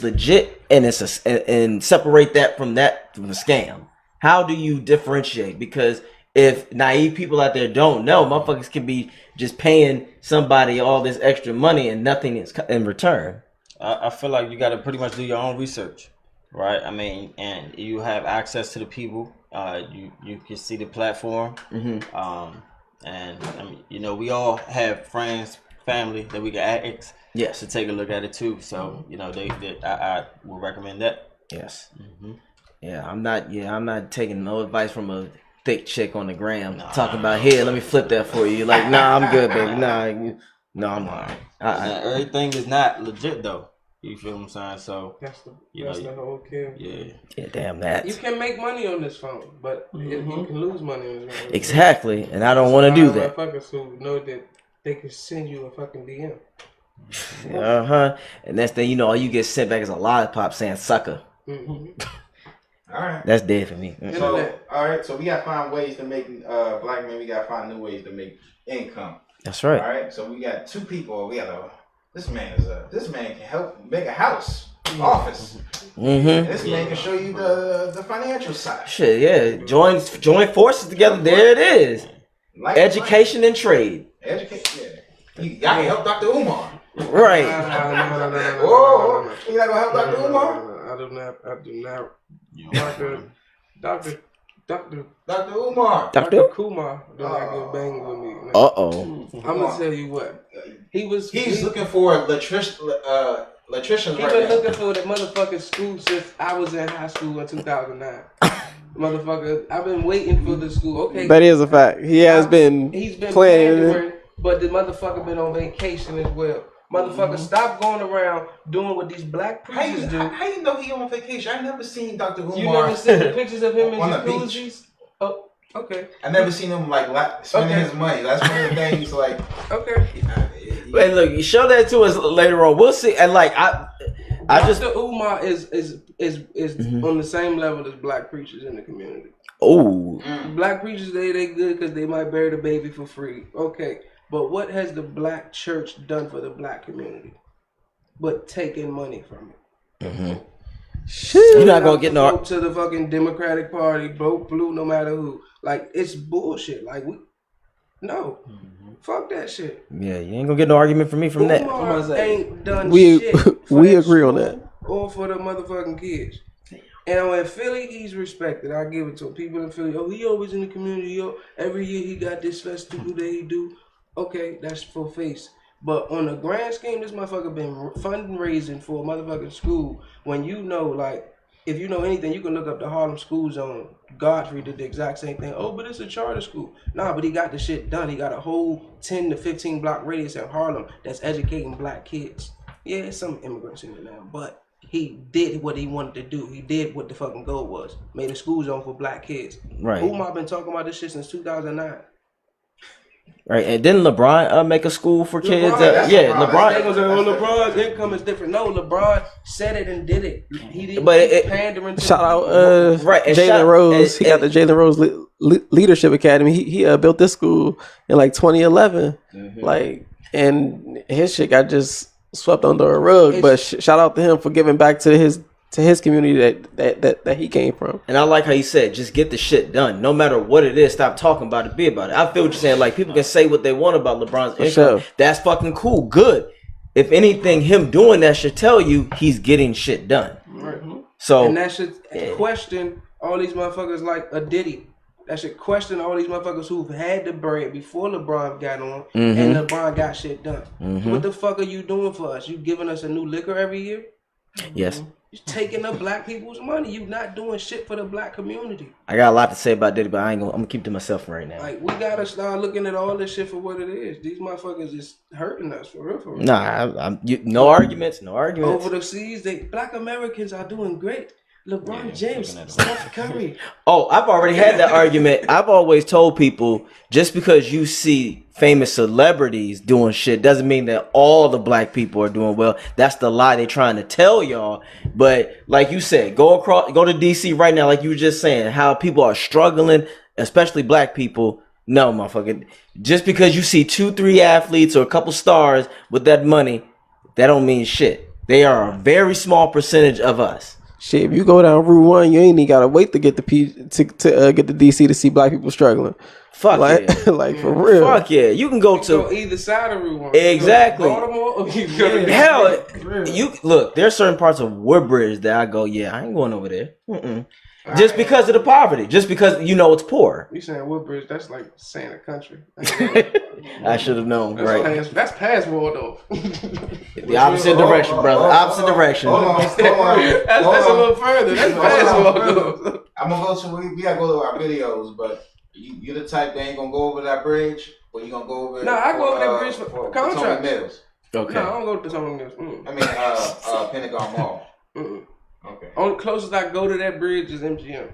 legit and and separate that from the scam? How do you differentiate? Because if naive people out there don't know, motherfuckers can be just paying somebody all this extra money and nothing is in return. I feel like you got to pretty much do your own research, right? I mean, and you have access to the people. You can see the platform, and I mean, you know, we all have friends, family that we can ask. Yes, to take a look at it too. So you know, I would recommend that. Yes. Yeah, I'm not taking no advice from a thick chick on the gram talking about here. Let me flip that for you. Like, nah, I'm good, baby. No, I'm not. Everything is not legit though. You feel what I'm saying? So that's the whole kill. Yeah, damn that. You can make money on this phone, but you can lose money on this phone. Exactly, and I don't want to do that. Motherfuckers who know that they can send you a fucking DM. And that's then all you get sent back is a lollipop saying sucker. All right. That's dead for me. So, all right. So we gotta find ways to make black men. We gotta find new ways to make income. That's right. All right. So we got 2 people. This man can help make a house, office. And this man can show you the financial side. Shit, yeah. Join forces together. There it is. Education and trade. Education. Yeah. Y'all can help Dr. Umar. Right. No. You not gonna help Dr. Umar? I do not. Doctor Dr. Umar. Dr. Kumar did not get banged with me. Man. Uh-oh. I'm gonna tell you what. He's looking for electricians He right been now. looking for the motherfucking school since I was in high school in 2009. Motherfucker, I've been waiting for the school. Okay, That is a fact. He's been playing. pandering, but the motherfucker been on vacation as well. Motherfucker, stop going around doing what these black preachers do. How you know he on vacation? I never seen Dr. Umar. You never seen the pictures of him in on the jacuzzis? Oh, okay. I never seen him like spending his money. That's one of the things. Like, okay. Wait, look, you show that to us later on. We'll see. And like I just Dr. Umar is on the same level as black preachers in the community. oh Black preachers, they good because they might bury the baby for free. Okay, but what has the black church done for the black community? But taking money from it. you're not gonna get no. Vote to the fucking Democratic Party, vote blue, no matter who. Like, it's bullshit. Like, fuck that shit. Yeah, you ain't gonna get no argument from me from that. Umar ain't done We shit. for we that agree on school that. Or for the motherfucking kids. And in Philly, he's respected. I give it to him. People in Philly, he always in the community. Every year he got this festival that he do. Okay, that's for face. But on the grand scheme, this motherfucker been fundraising for a motherfucking school. When you know, like, if you know anything, you can look up the Harlem School Zone. Godfrey did the exact same thing. Oh, but it's a charter school. Nah, but he got the shit done. He got a whole 10 to 15 block radius in Harlem that's educating black kids. Yeah, some immigrants in it now, but he did what he wanted to do. He did what the fucking goal was. Made a school zone for black kids. Right. Umar been talking about this shit since 2009. Right, and didn't LeBron make a school for kids? LeBron, Yeah, LeBron. LeBron. LeBron's income is different. No, LeBron said it and did it. He didn't But it- pandering to Shout out Right, and Jalen shout- Rose. He got and- the Jalen Rose Leadership Academy. He built this school in like 2011. Like, and his shit got just swept under a rug. But shout out to him for giving back to his community that he came from. And I like how you said, just get the shit done. No matter what it is, stop talking about it, be about it. I feel what you're saying. Like, people can say what they want about LeBron's income. sure. That's fucking cool. Good. If anything, him doing that should tell you he's getting shit done. Right. So, And that should question all these motherfuckers like a Diddy. That should question all these motherfuckers who've had the bread before LeBron got on and LeBron got shit done. What the fuck are you doing for us? You giving us a new liquor every year? yes. You taking up black people's money. You not doing shit for the black community. I got a lot to say about Diddy, but I'm gonna keep to myself right now. Like, we gotta start looking at all this shit for what it is. These motherfuckers is hurting us for real. For real. Nah, no arguments, no arguments. Over the seas, black Americans are doing great. LeBron James, Steph Curry. Oh, I've already had that argument. I've always told people, just because you see famous celebrities doing shit doesn't mean that all the black people are doing well. That's the lie they're trying to tell y'all. But like you said, go to DC right now, like you were just saying, how people are struggling, especially black people. No, motherfucker. Just because you see 2-3 athletes or a couple stars with that money, that don't mean shit. They are a very small percentage of us. Shit, if you go down Route 1, you ain't even gotta wait to get to get to DC to see black people struggling. Fuck Like, yeah. like for real. Fuck yeah. You can go So to either side of Route 1. Exactly. Baltimore or you go to hell. You look. There's certain parts of Woodbridge that I go, yeah, I ain't going over there. Just because of the poverty. Just because it's poor. You saying Woodbridge? That's like saying a country. I should have known, right? That's past Waldorf. The opposite direction, brother. Opposite direction. Hold on. That's a little further. That's past Waldorf. I'm gonna go to we gotta go to our videos, but you the type that ain't gonna go over that bridge, or you gonna go over? No, I go over that bridge for contracts. Mills. Okay. No, I don't go to some of this. I mean, Pentagon Mall. Okay. Only closest I go to that bridge is MGM.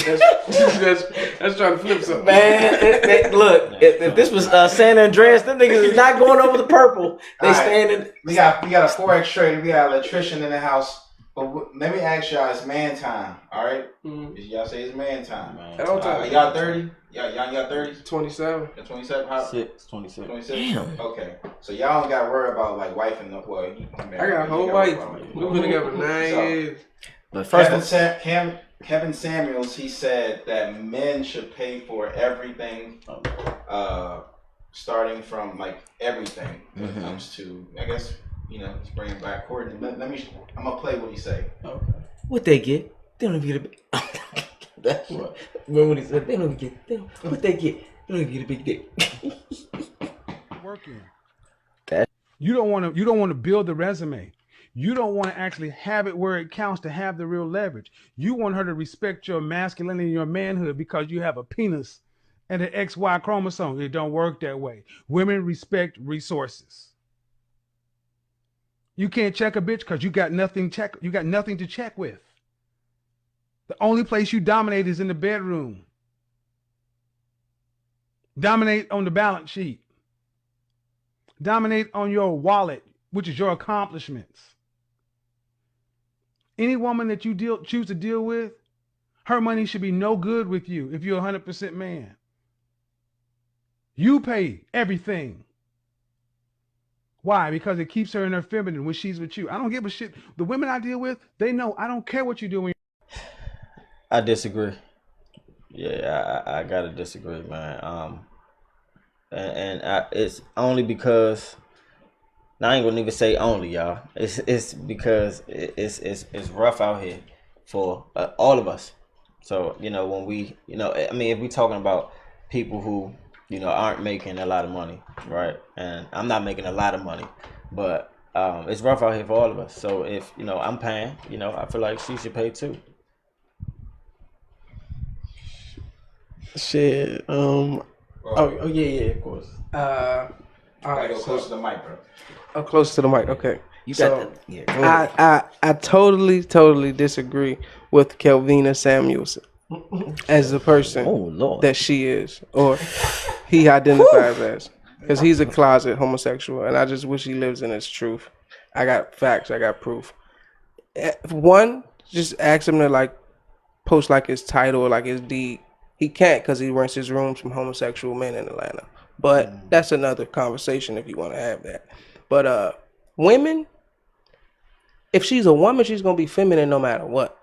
That's trying to flip something. Man, look, if this was San Andreas, them niggas is not going over the purple. They standing. We got a Forex trader. We got an electrician in the house. But let me ask y'all, it's man time. All right? Y'all say it's man time. Y'all 30? Y'all 30? 27. You're 27? How? 26. 26? Damn. Okay. So y'all don't got to worry about like wife and I got a whole wife. We've been together 9 years. But first Kevin Samuels, he said that men should pay for everything, starting from like everything when it comes to, I guess, let's bring it back. Courtney, I'm gonna play what he say. Okay. What they get? They don't even get a That's what. Remember when he said, they don't get, what they get? They don't get a big dick. Working. You don't want to build the resume. You don't want to actually have it where it counts to have the real leverage. You want her to respect your masculinity and your manhood because you have a penis and an XY chromosome. It don't work that way. Women respect resources. You can't check a bitch because you got nothing to check with. The only place you dominate is in the bedroom. Dominate on the balance sheet. Dominate on your wallet, which is your accomplishments. Any woman that you choose to deal with, her money should be no good with you if you're 100% man. You pay everything. Why? Because it keeps her in her feminine when she's with you. I don't give a shit. The women I deal with, they know I don't care what you do when I disagree. Yeah, I gotta disagree, man. It's only because I ain't gonna even say only, y'all. It's because it's rough out here for all of us. So when we I mean, if we talking about people who aren't making a lot of money, right? And I'm not making a lot of money, but it's rough out here for all of us. So if I'm paying, I feel like she should pay too. Shit. Oh yeah, of course. All right, go close to the mic, bro. I'm close to the mic. Okay. You got I totally disagree with Kelvina Samuelson as the person that she is, or he identifies as, because he's a closet homosexual, and I just wish he lives in his truth. I got facts. I got proof. One, just ask him to post his title or his deed. He can't because he rents his rooms from homosexual men in Atlanta. But that's another conversation if you want to have that. But women, if she's a woman, she's going to be feminine no matter what.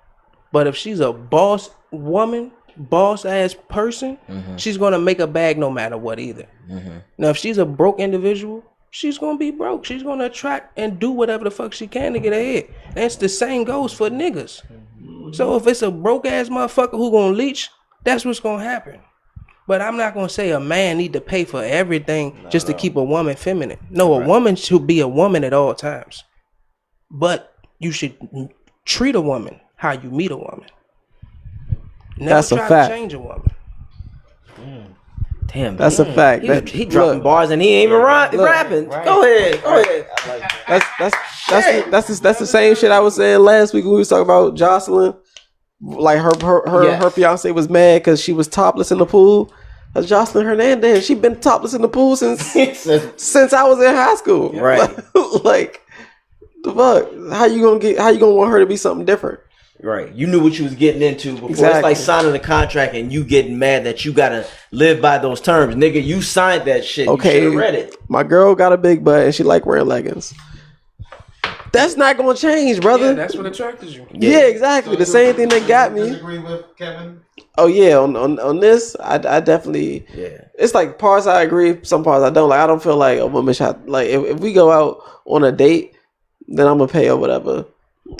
But if she's a boss woman, boss ass person, she's going to make a bag no matter what either. Now, if she's a broke individual, she's going to be broke. She's going to attract and do whatever the fuck she can to get ahead. And it's the same goes for niggas. So if it's a broke ass motherfucker who going to leech, that's what's going to happen. But I'm not going to say a man need to pay for everything just to keep a woman feminine. No, a woman should be a woman at all times. But you should treat a woman how you meet a woman. Never That's a try fact. to change a woman. Damn, That's a fact. He dropping bars and he ain't even rapping. Right. Go ahead. That's the same shit I was saying last week when we was talking about Jocelyn. Like her fiance was mad because she was topless in the pool. That's Jocelyn Hernandez. She been topless in the pool since I was in high school. Right. Like the fuck? How you gonna want her to be something different? Right. You knew what you was getting into before. Exactly. It's like signing a contract and you getting mad that you gotta live by those terms. Nigga, you signed that shit. Okay. You should have read it. My girl got a big butt and she like wearing leggings. That's not gonna change, brother. Yeah, that's what attracted you. Yeah, exactly. So the same thing that got me. Disagree with Kevin? Oh yeah, on this, I definitely. Yeah. It's like parts I agree, some parts I don't. Like I don't feel like a woman should like if we go out on a date, then I'm gonna pay or whatever.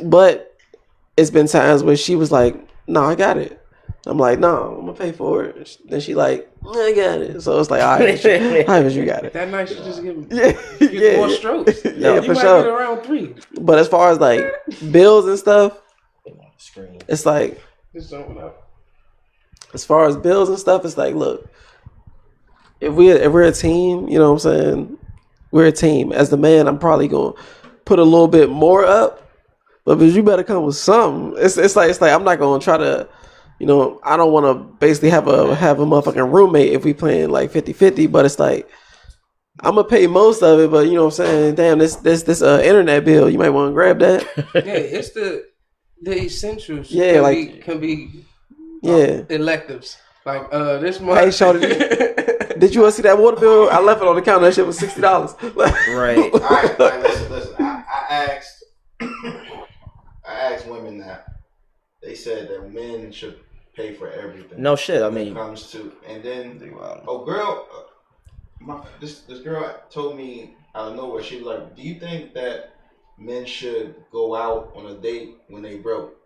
But it's been times where she was like, "No, I got it." I'm like, "No, I'm gonna pay for it." Then she like, "I got it." So it's like, "All right, you got it." That night you just give Yeah, more strokes. Yeah, you for might sure. get around 3. But as far as like bills and stuff, it's like Just zoning out. as far as bills and stuff, it's like, look, if we're a team, you know what I'm saying? We're a team. As the man, I'm probably gonna put a little bit more up, but you better come with something. It's like I'm not gonna try to, I don't want to basically have a motherfucking roommate if we playing like 50-50, but it's like I'm gonna pay most of it, but you know what I'm saying? Damn, this internet bill, you might want to grab that. Yeah, it's the essentials. Yeah, can be yeah, electives. Like this month. Hey, shorty, did you want to see that water bill? I left it on the counter. That shit was $60. Right. All right, listen. I asked women that. They said that men should pay for everything. No shit. I when mean, it comes to, and then this girl told me out of nowhere. She was like, "Do you think that men should go out on a date when they broke?"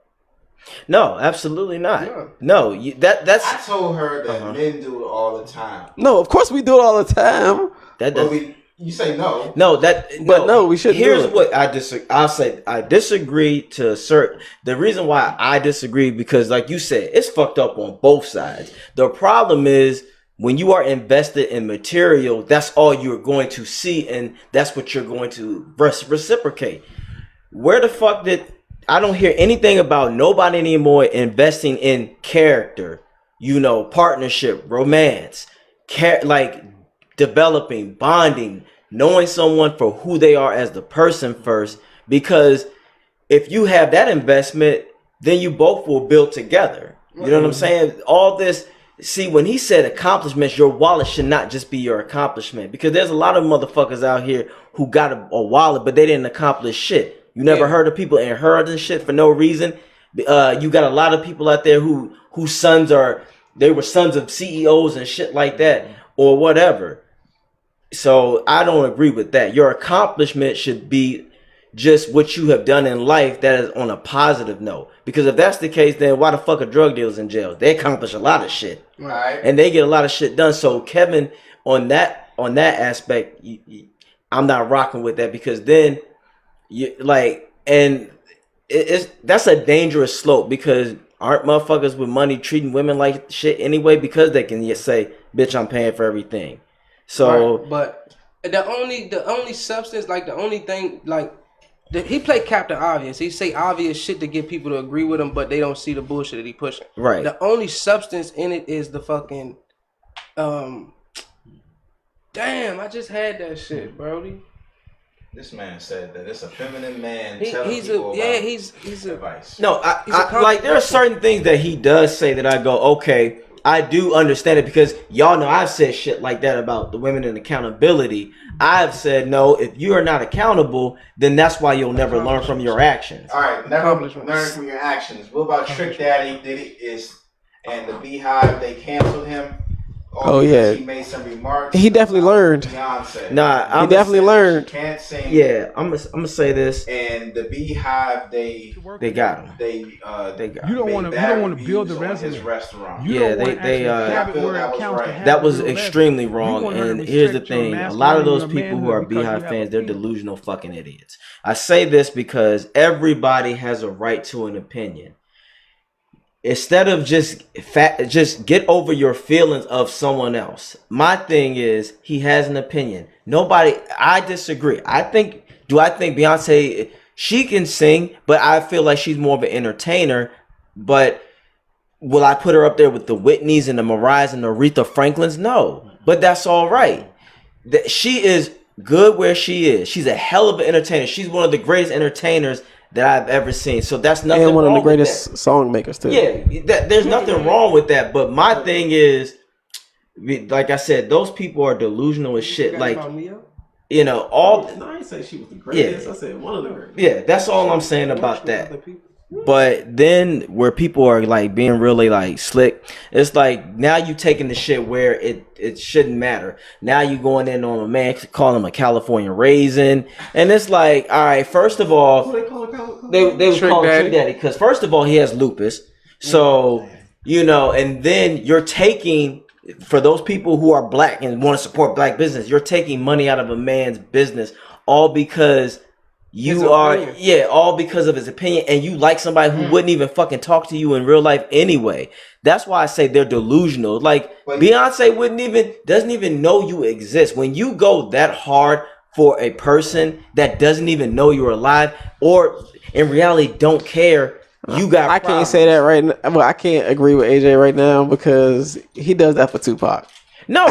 No, absolutely not. No. No, that's. I told her that men do it all the time. No, of course we do it all the time. That But does. you say no. No, But no, we shouldn't Here's do it. what I disagree. I'll say I disagree to assert the reason why I disagree because, like you said, it's fucked up on both sides. The problem is when you are invested in material, that's all you're going to see, and that's what you're going to reciprocate. Where the fuck did I don't hear anything about nobody anymore investing in character, partnership, romance, like developing, bonding, knowing someone for who they are as the person first, because if you have that investment, then you both will build together. You know what I'm saying? All this, see, when he said accomplishments, your wallet should not just be your accomplishment, because there's a lot of motherfuckers out here who got a wallet, but they didn't accomplish shit. You never heard of people inheriting shit for no reason. You got a lot of people out there whose sons were sons of CEOs and shit like that, or whatever. So I don't agree with that. Your accomplishment should be just what you have done in life that is on a positive note. Because if that's the case, then why the fuck are drug dealers in jail? They accomplish a lot of shit, Right. and they get a lot of shit done. So Kevin, on that aspect, I'm not rocking with that, because then that's a dangerous slope, because aren't motherfuckers with money treating women like shit anyway, because they can just say, "Bitch, I'm paying for everything." So, Right, but the only substance, like the only thing, like he played Captain Obvious. He say obvious shit to get people to agree with him, but they don't see the bullshit that he pushing. right. The only substance in it is the fucking, damn, I just had that shit, Brody. This man said that it's a feminine man He's a advice. No, He's a like there are certain things that he does say that I go, okay, I do understand it, because y'all know I've said shit like that about the women and accountability. I've said, no, if you are not accountable, then that's why you'll never learn from your actions. All right, never learn from your actions. What about Trick Daddy? And the Behive, they canceled him. Oh, yeah. He made some remarks. He definitely learned. Beyonce. Nah, He definitely learned. Can't sing. Yeah, I'm gonna say this. And the Beehive, they got him. They You don't want to build the resume. His resume. restaurant. You Yeah, don't want to they, actually have it I feel where that it was counts to right. have That the was real leverage. extremely You wrong. want her to And here's the respect your thing: a lot of those masculinity, people your who are manhood, because you Beehive have fans, a they're penis. delusional fucking idiots. I say this because everybody has a right to an opinion. Instead of just get over your feelings of someone else. My thing is, he has an opinion. I disagree. I think Beyonce, she can sing, but I feel like she's more of an entertainer. But will I put her up there with the Whitneys and the Mariahs and the Aretha Franklins? No, but that's all right. She is good where she is. She's a hell of an entertainer. She's one of the greatest entertainers that I've ever seen. So that's nothing And one of wrong the with greatest song makers too. yeah, there's nothing wrong with that. But my thing is, like I said, those people are delusional as shit. Like, about Neo? all. No, I didn't say she was the greatest. I said one of the greatest. Yeah, that's all I'm saying about that. But then where people are like being really like slick, it's like now you taking the shit where it shouldn't matter. Now you going in on a man, calling him a California raisin, and it's like, all right, first of all, they would call him Trick Daddy, because first of all he has lupus, so and then you're taking, for those people who are black and want to support black business, you're taking money out of a man's business all because all because of his opinion, and you like somebody who wouldn't even fucking talk to you in real life anyway. That's why I say they're delusional. Like, Beyonce doesn't even know you exist. When you go that hard for a person that doesn't even know you're alive, or in reality don't care, you got I problems. can't say that right now. Well, I can't agree with AJ right now because he does that for Tupac. No,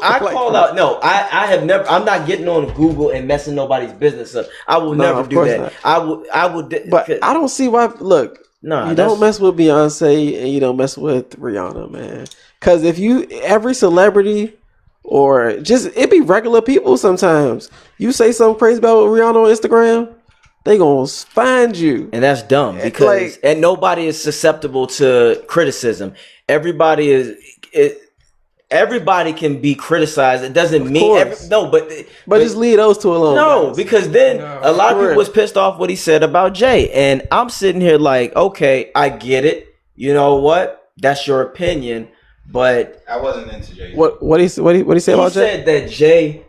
I call out. No, I have never. I'm not getting on Google and messing nobody's business up. I will never do that. Not. I would. But I don't see why. Look, you don't mess with Beyonce and you don't mess with Rihanna, man. Because if every celebrity or just it be regular people sometimes. You say something crazy about Rihanna on Instagram, they gonna find you, and that's dumb because and nobody is susceptible to criticism. Everybody is. everybody can be criticized. It doesn't mean course. but just leave those two alone. No, guys. because then a lot of people was pissed off what he said about Jay, and I'm sitting here like, okay, I get it. You know what? That's your opinion, but I wasn't into Jay. What he say about Jay? He said that Jay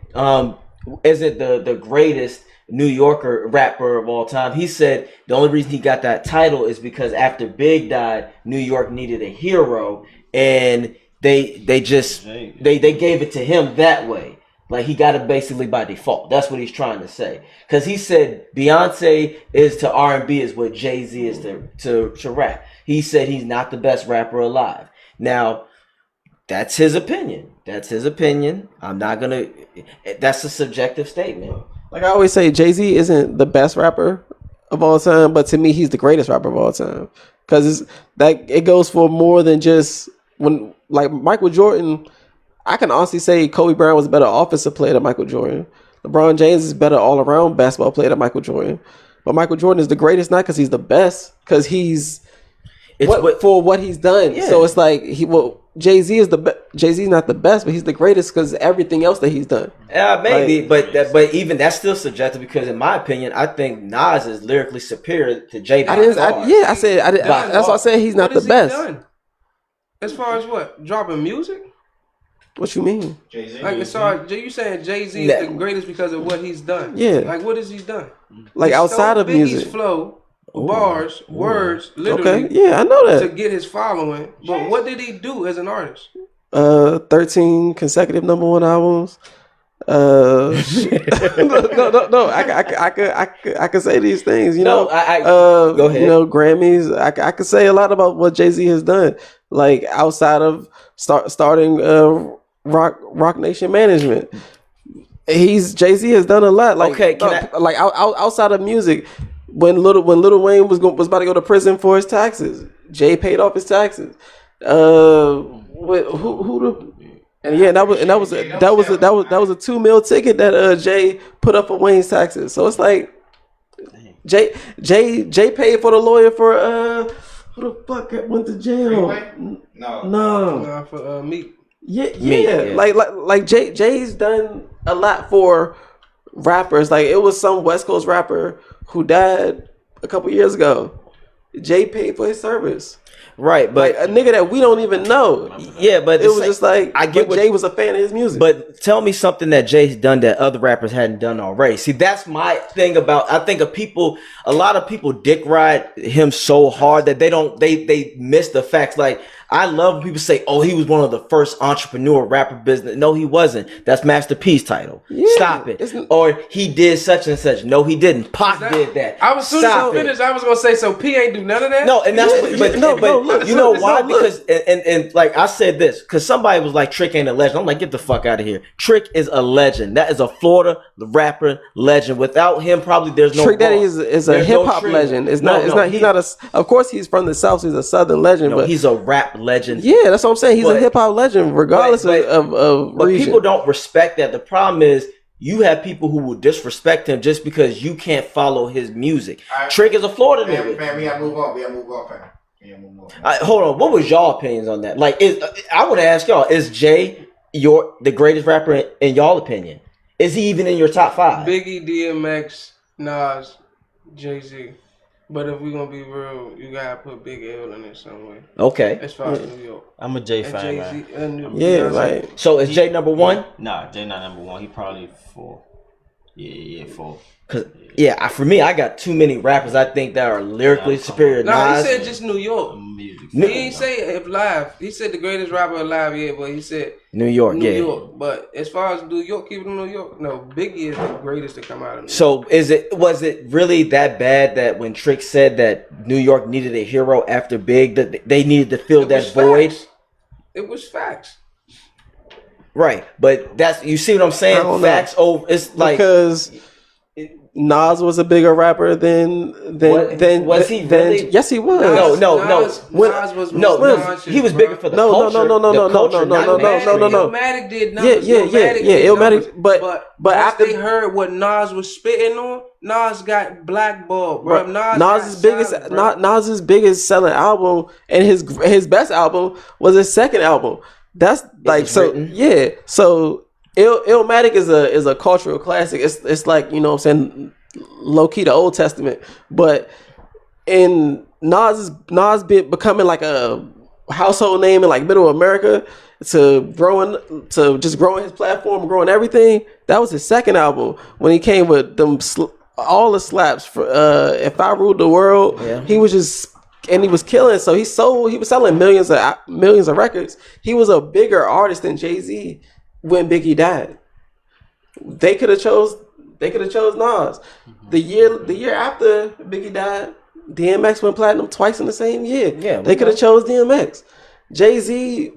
isn't the greatest New Yorker rapper of all time. He said the only reason he got that title is because after Big died, New York needed a hero, and they gave it to him that way. Like he got it basically by default. That's what he's trying to say. Because he said Beyonce is to R&B is what Jay-Z is to rap. He said he's not the best rapper alive. Now, that's his opinion. I'm not gonna. That's a subjective statement. Like I always say, Jay-Z isn't the best rapper of all time, but to me, he's the greatest rapper of all time. Because it goes for more than just when, like Michael Jordan. I can honestly say Kobe Bryant was a better offensive player than Michael Jordan. LeBron James is better all around basketball player than Michael Jordan. But Michael Jordan is the greatest not because he's the best, because he's for what he's done. Yeah. So it's like Jay-Z is Jay-Z's not the best, but he's the greatest because everything else that he's done. Maybe, like, but even that's still subjective because in my opinion, I think Nas is lyrically superior to Jay. That's why I said he's not the best. Done? As far as what? Dropping music? What you mean? Jay-Z. Like, sorry, you saying Jay-Z is the greatest because of what he's done? Yeah. Like, what has he done? Like he outside of Biggie's music, flow, bars, words, literally. Okay, yeah, I know that. To get his following, but what did he do as an artist? 13 consecutive #1 albums. No. I could say these things. Go ahead. You know, Grammys. I could say a lot about what Jay-Z has done. Like outside of starting Rock Nation Management, Jay-Z has done a lot. Like outside of music, when Lil Wayne was about to go to prison for his taxes, Jay paid off his taxes. That was a $2 million ticket that Jay put up for Wayne's taxes. So it's like Jay paid for the lawyer for who the fuck went to jail? No, for Meek. Yeah. Like Jay's done a lot for rappers. Like it was some West Coast rapper who died a couple years ago. Jay paid for his service. Right, but like a nigga that we don't even know. Yeah, but it was just like I get Jay was a fan of his music. But tell me something that Jay's done that other rappers hadn't done already. See, that's my thing about. I think a lot of people dick ride him so hard that they miss the facts. Like I love when people say, "Oh, he was one of the first entrepreneur rapper business." No, he wasn't. That's Master P's title. Yeah, stop it. Or he did such and such. No, he didn't. Pac did that. I was finished. I was gonna say so. P ain't do none of that. No, and that's but you know why? Because and like I said this because somebody was like Trick ain't a legend. I'm like, get the fuck out of here. Trick is a legend. That is a Florida rapper legend. Without him, probably there's no Trick Daddy is a hip hop legend. He's not. Of course, he's from the South. He's a Southern legend. No, but he's a rap legend. Yeah, that's what I'm saying. He's a hip hop legend, regardless of But region. people don't respect that. The problem is you have people who will disrespect him just because you can't follow his music. Trick is a Florida nigga. Man, we gotta move on, fam. Hold on. What was y'all opinions on that? Like, I want to ask y'all: is Jay the greatest rapper in y'all opinion? Is he even in your top 5? Biggie, DMX, Nas, Jay-Z. But if we're gonna be real, you gotta put Big L in it somewhere. Okay. As far as New York, I'm a Jay fan, man. Right. So is Jay #1? Nah, Jay not #1. He probably 4. Yeah, 4. Cause for me, I got too many rappers I think that are lyrically superior. No, he said just New York. He didn't say if live. He said the greatest rapper alive, but he said New York. New York. But as far as New York, keep it in New York. No, Biggie is the greatest to come out of New York. So was it really that bad that when Trick said that New York needed a hero after Big, that they needed to fill that void? It was facts. Right, but you see what I'm saying? Facts over. It's like because Nas was a bigger rapper than was he really? Yes, he was. No. Nas he was bigger for the culture. No. Illmatic did numbers. Yeah. Illmatic, but after they heard what Nas was spitting on, Nas got blackballed, bro. Nas's biggest selling album and his best album was his second album. That's like so. Written. Yeah. So Illmatic is a cultural classic. It's like, you know what I'm saying, low key the Old Testament, but in Nas been becoming like a household name in like Middle America to just growing his platform, growing everything. That was his second album when he came with them all the slaps for If I Ruled the World. Yeah. He was killing. So he was selling millions of records. He was a bigger artist than Jay-Z when Biggie died. They could have chose Nas. The year after Biggie died, DMX went platinum twice in the same year. Yeah, they could have chose DMX. Jay-Z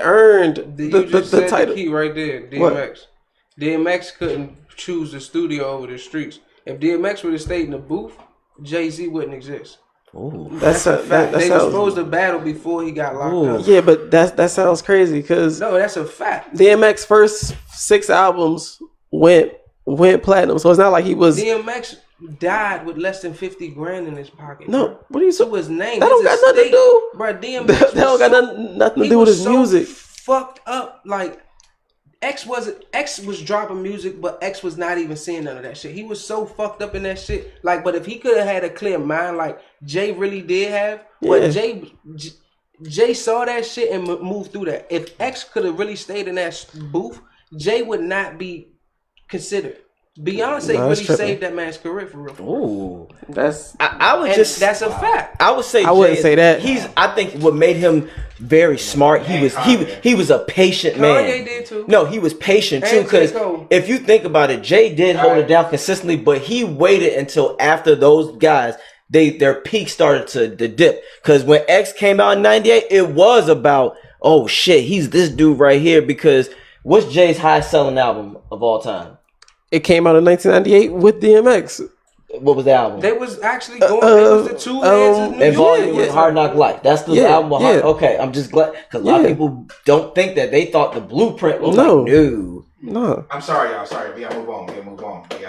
earned the title. The key right there, DMX. What? DMX couldn't choose the studio over the streets. If DMX would have stayed in the booth, Jay-Z wouldn't exist. Ooh. They were supposed to battle before he got locked up. Yeah, but that sounds crazy because no, that's a fact. DMX first 6 albums went platinum, so it's not like he was. DMX died with less than 50 grand in his pocket. No, what are you saying? So his name. That don't got nothing to do. Bro, DMX. That don't got nothing to do with his music. Fucked up. Like X was dropping music, but X was not even seeing none of that shit. He was so fucked up in that shit. Like, but if he could have had a clear mind, like Jay really did have, but Jay saw that shit and moved through that. If X could have really stayed in that booth, Jay would not be considered. Beyonce really saved that man's career for real. Ooh, that's a fact. I would say I wouldn't say that. I think what made him very smart. He was a patient man. Kanye did too. No, he was patient too. Because if you think about it, Jay did hold it down consistently, but he waited until after those guys their peak started to dip. Because when X came out in '98, it was about, oh shit, he's this dude right here. Because what's Jay's highest selling album of all time? It came out in 1998 with DMX. What was the album? They was actually going. It was the two hands and Volume with Hard Knock Life. That's the album. Okay, I'm just glad because a lot of people don't think that. They thought the Blueprint was no. I'm sorry, y'all. Sorry, we gotta move on.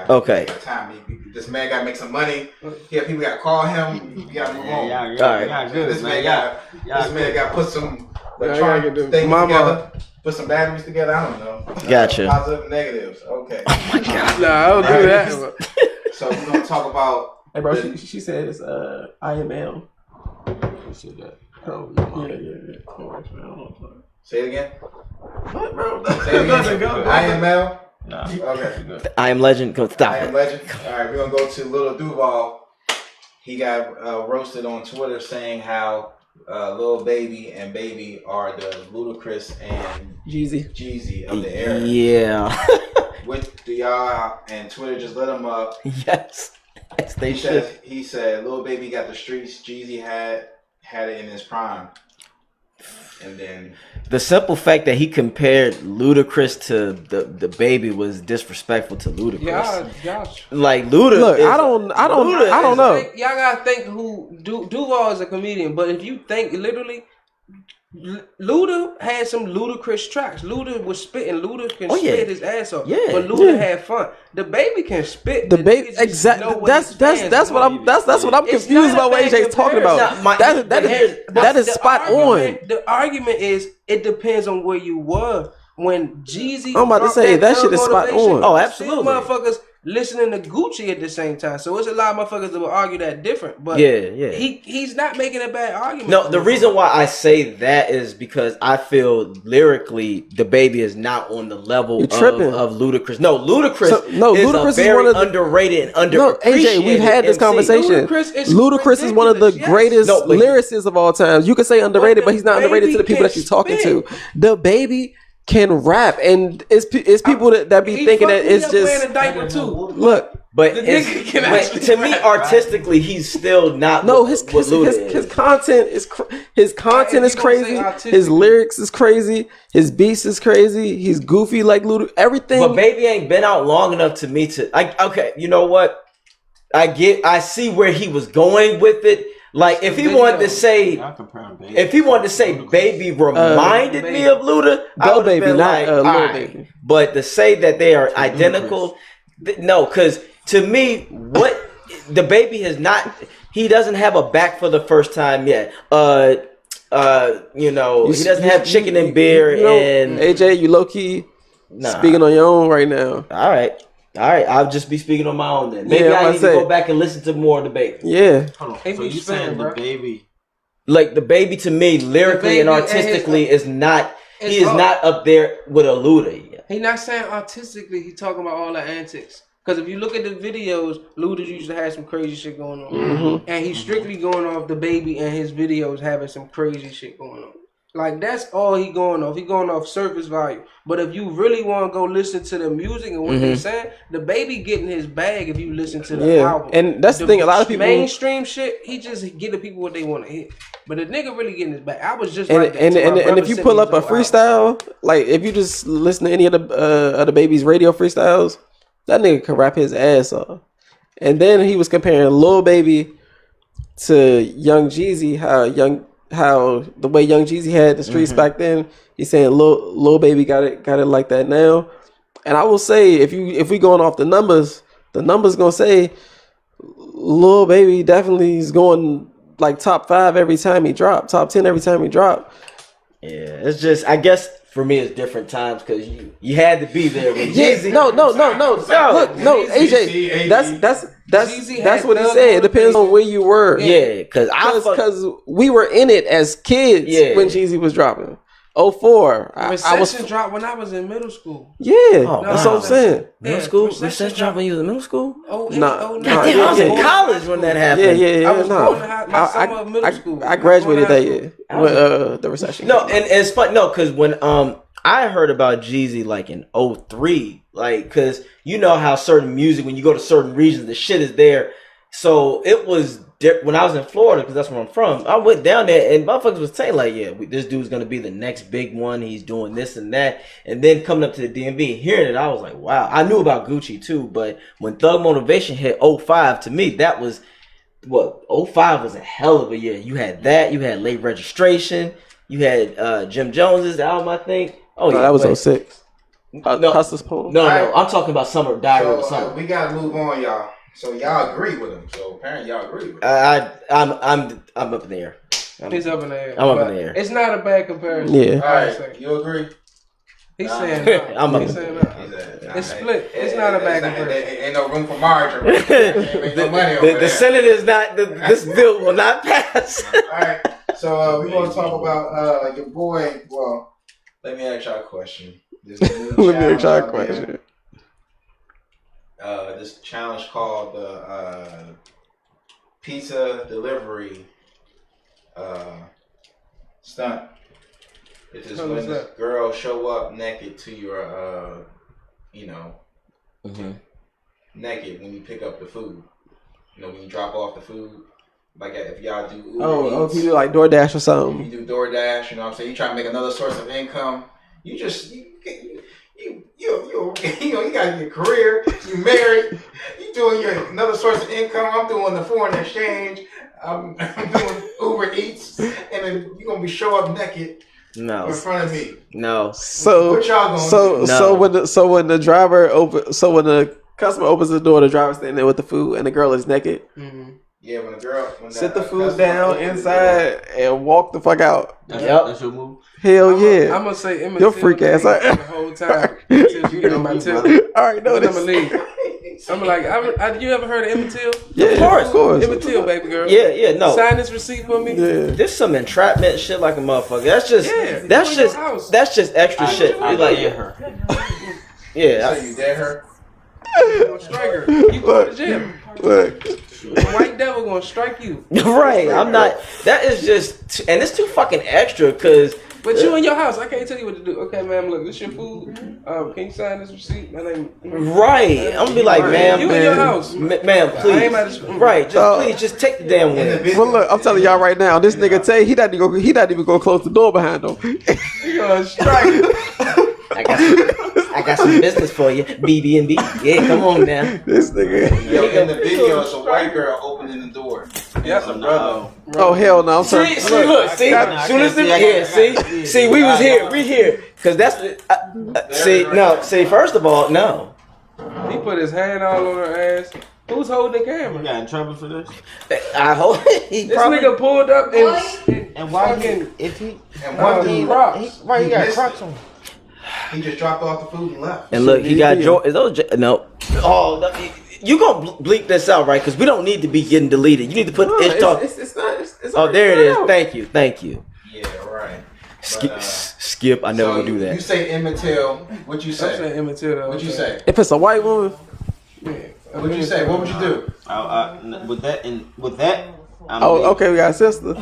Okay. We got time. This man gotta make some money. Yeah, people gotta call him. We gotta move on. All right. This man got put some electronic things together. Put some batteries together. I don't know. Gotcha. Positive and negatives. Okay. Oh my god. Nah, I don't do that. So we're gonna talk about. Hey, bro. She said it's IML. She said that. Oh yeah. Say it again. What, bro? Say it again. IML. Nah. Okay. I Am Legend. Go stop I Am Legend. All right, we're gonna go to Lil Duvall. He got roasted on Twitter saying how Lil Baby and Baby are the Ludacris and Jeezy of the era. Yeah. With the y'all and Twitter just let him up. Yes. They should. He said Lil Baby got the streets. Jeezy had it in his prime. And then the simple fact that he compared Ludacris to the Baby was disrespectful to Ludacris. Yeah, like Luda. Look, I don't know. Y'all gotta think who Duvall is a comedian, but if you think literally, Luda had some ludicrous tracks. Luda was spitting. Luda can spit his ass off. Yeah, but Luda had fun. The Baby can spit. The Baby, exactly. That's what I'm confused about what AJ's talking about. That is spot on. The argument is it depends on where you were when Jeezy. I'm about to say that shit is spot on. Oh, absolutely. Motherfuckers listening to Gucci at the same time, so it's a lot of motherfuckers that will argue that different. But he's not making a bad argument. No, the reason why I say that is because I feel lyrically the Baby is not on the level of Ludacris. No, Ludacris is very underrated and underappreciated. No, AJ, we've had this conversation. Ludacris is one of the greatest lyricists of all time. You can say underrated, but he's not underrated to the people that you're talking to. The Baby can rap, and it's people that be thinking that it's just look. But to me, artistically, he's still not. No, his content is crazy. His lyrics is crazy. His beats is crazy. He's goofy like Luda. Everything. But Baby ain't been out long enough to me to. Okay, you know what? I see where he was going with it. Like if he wanted to say Baby reminded me of Luda, I would have been like, Lil Baby. But to say that they are identical, no, because to me, what the Baby has not, he doesn't have a back for the first time yet. he doesn't have chicken and beer and AJ, you low key speaking on your own right now. All right. I'll just be speaking on my own then. Maybe I need to go back and listen to more of the baby. Yeah. Hold on. So you saying the baby? Like the baby to me, lyrically and artistically, is not. He is not up there with a Luda yet. He not saying artistically. He talking about all the antics. Because if you look at the videos, Luda used to have some crazy shit going on, and he's strictly going off the baby and his videos having some crazy shit going on. Like that's all he going off. He going off surface value. But if you really want to go listen to the music and what they're saying, the baby getting his bag. If you listen to the album, and that's the thing. A lot of people mainstream shit. He just get the people what they want to hear. But the nigga really getting his bag. I was just and if you pull up a freestyle, like if you just listen to any of the baby's radio freestyles, that nigga could rap his ass off. And then he was comparing Lil Baby to Young Jeezy, how the way Young Jeezy had the streets back then. He's saying Lil Baby got it like that now. And I will say, if we going off the numbers gonna say Lil Baby definitely is going like top 5 every time he drop, top 10 every time he drop. Yeah, it's just, I guess for me it's different times because you had to be there with Jeezy. No, AJ, that's what he said. It depends on where you were. Yeah, because we were in it as kids when Jeezy was dropping. 04. Recession dropped when I was in middle school. Yeah, that's what I'm saying. Middle school? Recession dropped when you was in middle school? Nah, I was in college when that happened. Yeah. I was going to my summer of middle school. I graduated that year when the recession. No, and it's fun. No, because when I heard about Jeezy like in 03, like because you know how certain music, when you go to certain regions, the shit is there. So it was when I was in Florida, because that's where I'm from. I went down there and motherfuckers was saying like, yeah, this dude's gonna be the next big one. He's doing this and that. And then coming up to the DMV, hearing it, I was like, wow. I knew about Gucci too, but when Thug Motivation hit 05, to me that was 05 was a hell of a year. You had that. You had Late Registration. You had Jim Jones's album, I think. Oh yeah, that was 06. No, Hustler's Poem. No, I'm talking about Summer Diary of the Summer. We gotta move on, y'all. So y'all agree with him. So apparently y'all agree with him. I'm up in the air. He's up in the air. I'm up in the air. It's not a bad comparison. Yeah. All right, you agree? He's saying no. I'm up He's in the saying no. It's split. It's not a bad comparison. Ain't no room for margin. Ain't make no money over The there. Senate is not. This bill will not pass. All right. So we're gonna talk about your boy. Well, let me ask y'all a question. This challenge called the pizza delivery stunt. It is when this girl show up naked to your, naked when you pick up the food. You know, when you drop off the food. Like if y'all do Uber Eats, if you do like DoorDash or something. If you do DoorDash, you know what I'm saying? You try to make another source of income. You got your career, you married, you doing your another source of income. I'm doing the foreign exchange. I'm doing Uber Eats, and then you're gonna be show up naked in front of me. No. So what y'all gonna do? when the customer opens the door, the driver's standing there with the food, and the girl is naked. Mm-hmm. Yeah, when sit the food down inside and walk the fuck out. That's your move. Hell yeah. I'm gonna say Emmett your freak ass the whole time until you get on my tip. All right, no, I'm gonna leave. I'm like, you ever heard of Emmett Till? Yeah, of course. Emmett Till, baby girl. Yeah, no. Sign this receipt for me. Yeah. There's some entrapment shit like a motherfucker. That's just extra shit. I like her. Yeah. So you dare her? You gonna strike her. You go to jail. Look. The white devil gonna strike you. Right. I'm not. That is just, and it's too fucking extra because. But you in your house, I can't tell you what to do. Okay, ma'am, look, this your food. Can you sign this receipt? Right. I'm gonna be like, ma'am, you in your house, ma'am, please. Right. Just take the damn win. Well, look, I'm telling y'all right now, this nigga Tay, he not even gonna close the door behind him. He gonna strike. I got some business for you, BB&B. Yeah, come on now. This nigga. Yo, in the video, it's a white girl opening the door. Yes, a brother. Oh hell no! I'm sorry. See, soon as see, we was here, we here, cause that's see. First of all, no. He put his hand all on her ass. Who's holding the You camera? got in trouble for this? I hope he This probably. nigga pulled up And why fucking. if he And one dude, Crocs. right, he got missed Crocs it. on. He just dropped off the food and left. And look, he got Is those no? Oh, no, you gonna bleep this out, right? Because we don't need to be getting deleted. You need to put Ishtalk. It's not. It's Oh, there it is. Thank you. Yeah, right. Skip. I never so would do that. You say Emmett Till. What you I'm say? saying Emmett Till. What you say? If it's a white woman, What'd you say? What would you do? With that, I'm oh, leaving. okay, we got a sister.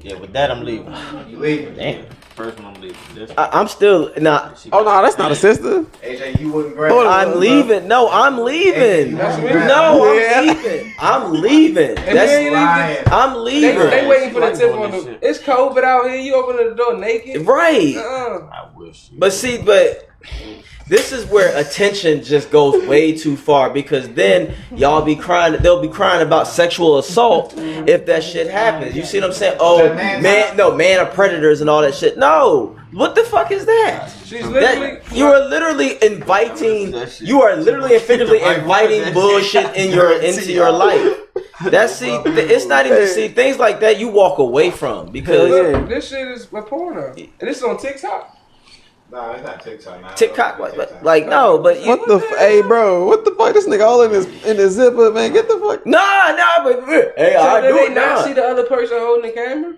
Yeah, with that, I'm leaving. You leaving? Damn. First one, I'm leaving. This I'm still not. Oh no, that's not a sister. AJ, you wouldn't grab Hold it. on. I'm leaving. No, I'm leaving. That's me. No, Yeah. I'm leaving. I'm leaving. And he ain't Lying. I'm They leaving. waiting for the tip on This the. shit. It's COVID out here. You opening the door naked? Right. I wish. But see, this is where attention just goes way too far because then y'all be crying. They'll be crying about sexual assault if that shit happens. You see what I'm saying? Oh man of predators and all that shit. No, what the fuck is that? She's literally. You are literally inviting. You are literally and figuratively inviting bullshit into your life. That's it's not even things like that. You walk away from because Look, this shit is a porno, and this is on TikTok. Nah, it's not TikTok. Nah, TikTok, like no, but What the? Hey, bro, what the fuck? This nigga all in his zipper, man. Get the fuck. nah, but hey, So I did do they it not now. see the other person holding the camera?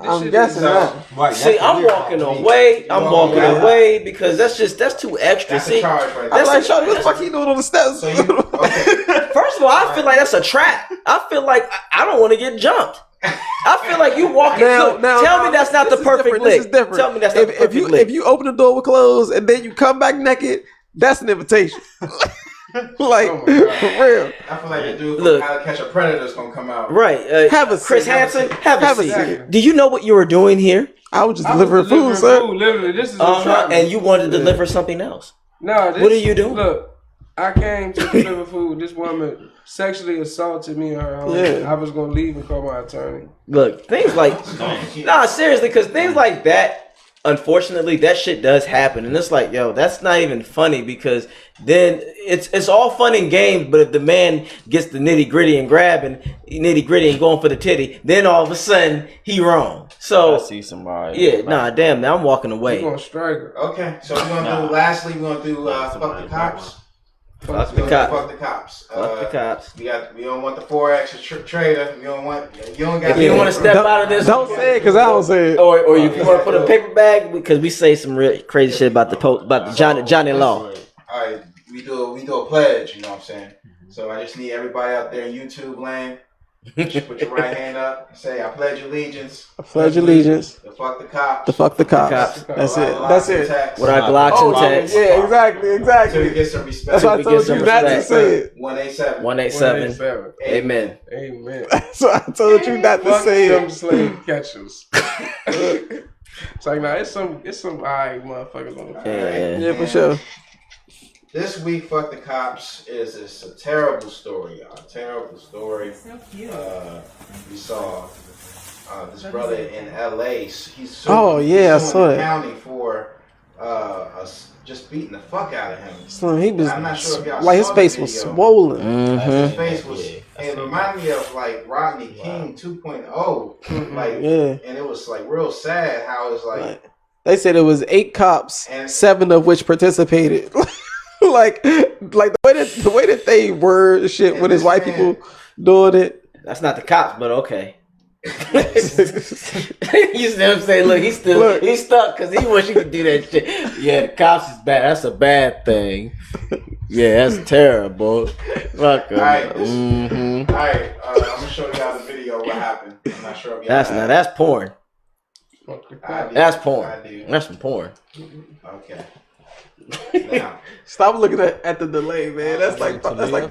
I'm guessing not. Right, See, I'm walking away. I'm walking away because that's too extra. That's a See, charge right there. I'm like, Shawty, what the fuck he doing on the steps? So you, okay. first of all, I feel like that's a trap. I feel like I don't want to get jumped. I feel like you walking. Tell me that's not the perfect lick. This is different. Tell me that's not the perfect lick. If you open the door with clothes and then you come back naked, that's an invitation. Like, Oh my God. for real. I feel like the dude from Look. How to Catch a Predator is gonna come out. Right, Have a Chris seat. Hansen. Have a Have a seat. seat. Do you know what you were doing here? I was just delivering food, sir. Literally, this is a trap. And you wanted to deliver something else. No, this, What are you doing? Look, I came to deliver food. This woman sexually assaulted me in her home. Yeah. I was gonna leave and call my attorney. Look, things like seriously, because things like that, unfortunately, that shit does happen, and it's like, yo, that's not even funny because then it's all fun and games, but if the man gets the nitty gritty and going for the titty, then all of a sudden he wrong. So I see somebody. yeah, nah, damn, now I'm walking You away. gonna strike her? Okay, so we're gonna do. Lastly, we're gonna do fuck the cops. Fuck the We're gonna do cops. Fuck the cops. Fuck the cops. We don't want the Forex trader. We don't want. You don't got. If you want to step out of this, Don't say it because I don't say it. or if you want to put a paper bag, because we say some real crazy shit about the Johnny Law. All right, we do a pledge. You know what I'm saying? So I just need everybody out there in YouTube land. Just put your right hand up and say, "I pledge allegiance." I pledge allegiance. To fuck the cops. To fuck the cops. cops. That's it. That's it. With our Glocks and tags. Yeah, exactly, So we exactly. get some respect. That's why I we told get some you not to respect. say it. 187. 187. Amen. Amen. So I told you not to Fuck say them it. slave catchers. It's like, nah, it's some alright motherfuckers on the phone. Yeah. Yeah, for sure. This week, fuck the cops it's a terrible story, y'all. A terrible story. So cute. We saw this brother in L.A. He's suing, Oh, yeah, I suing saw the it. county for us just beating the fuck out of him. So he was I'm not sure if y'all like his saw the face was video. swollen. His face was. It reminded me of like Rodney King 2.0. Like, Yeah. and it was like real sad how it's like. They said it was 8 cops, And- 7 of which participated. like the way that they were shit with his white people doing it. That's not the cops, but okay. You see what I'm saying? Look, he's stuck because he wish he could do that shit. Yeah, the cops is bad. That's a bad thing. Yeah, that's terrible. Fuck 'em. All right, Mhm. All right, I'm gonna show y'all the video. What happened? I'm not sure if y'all. That's porn. I do. That's porn. I do. That's some porn. Okay. Now, Stop looking at the delay, man. That's like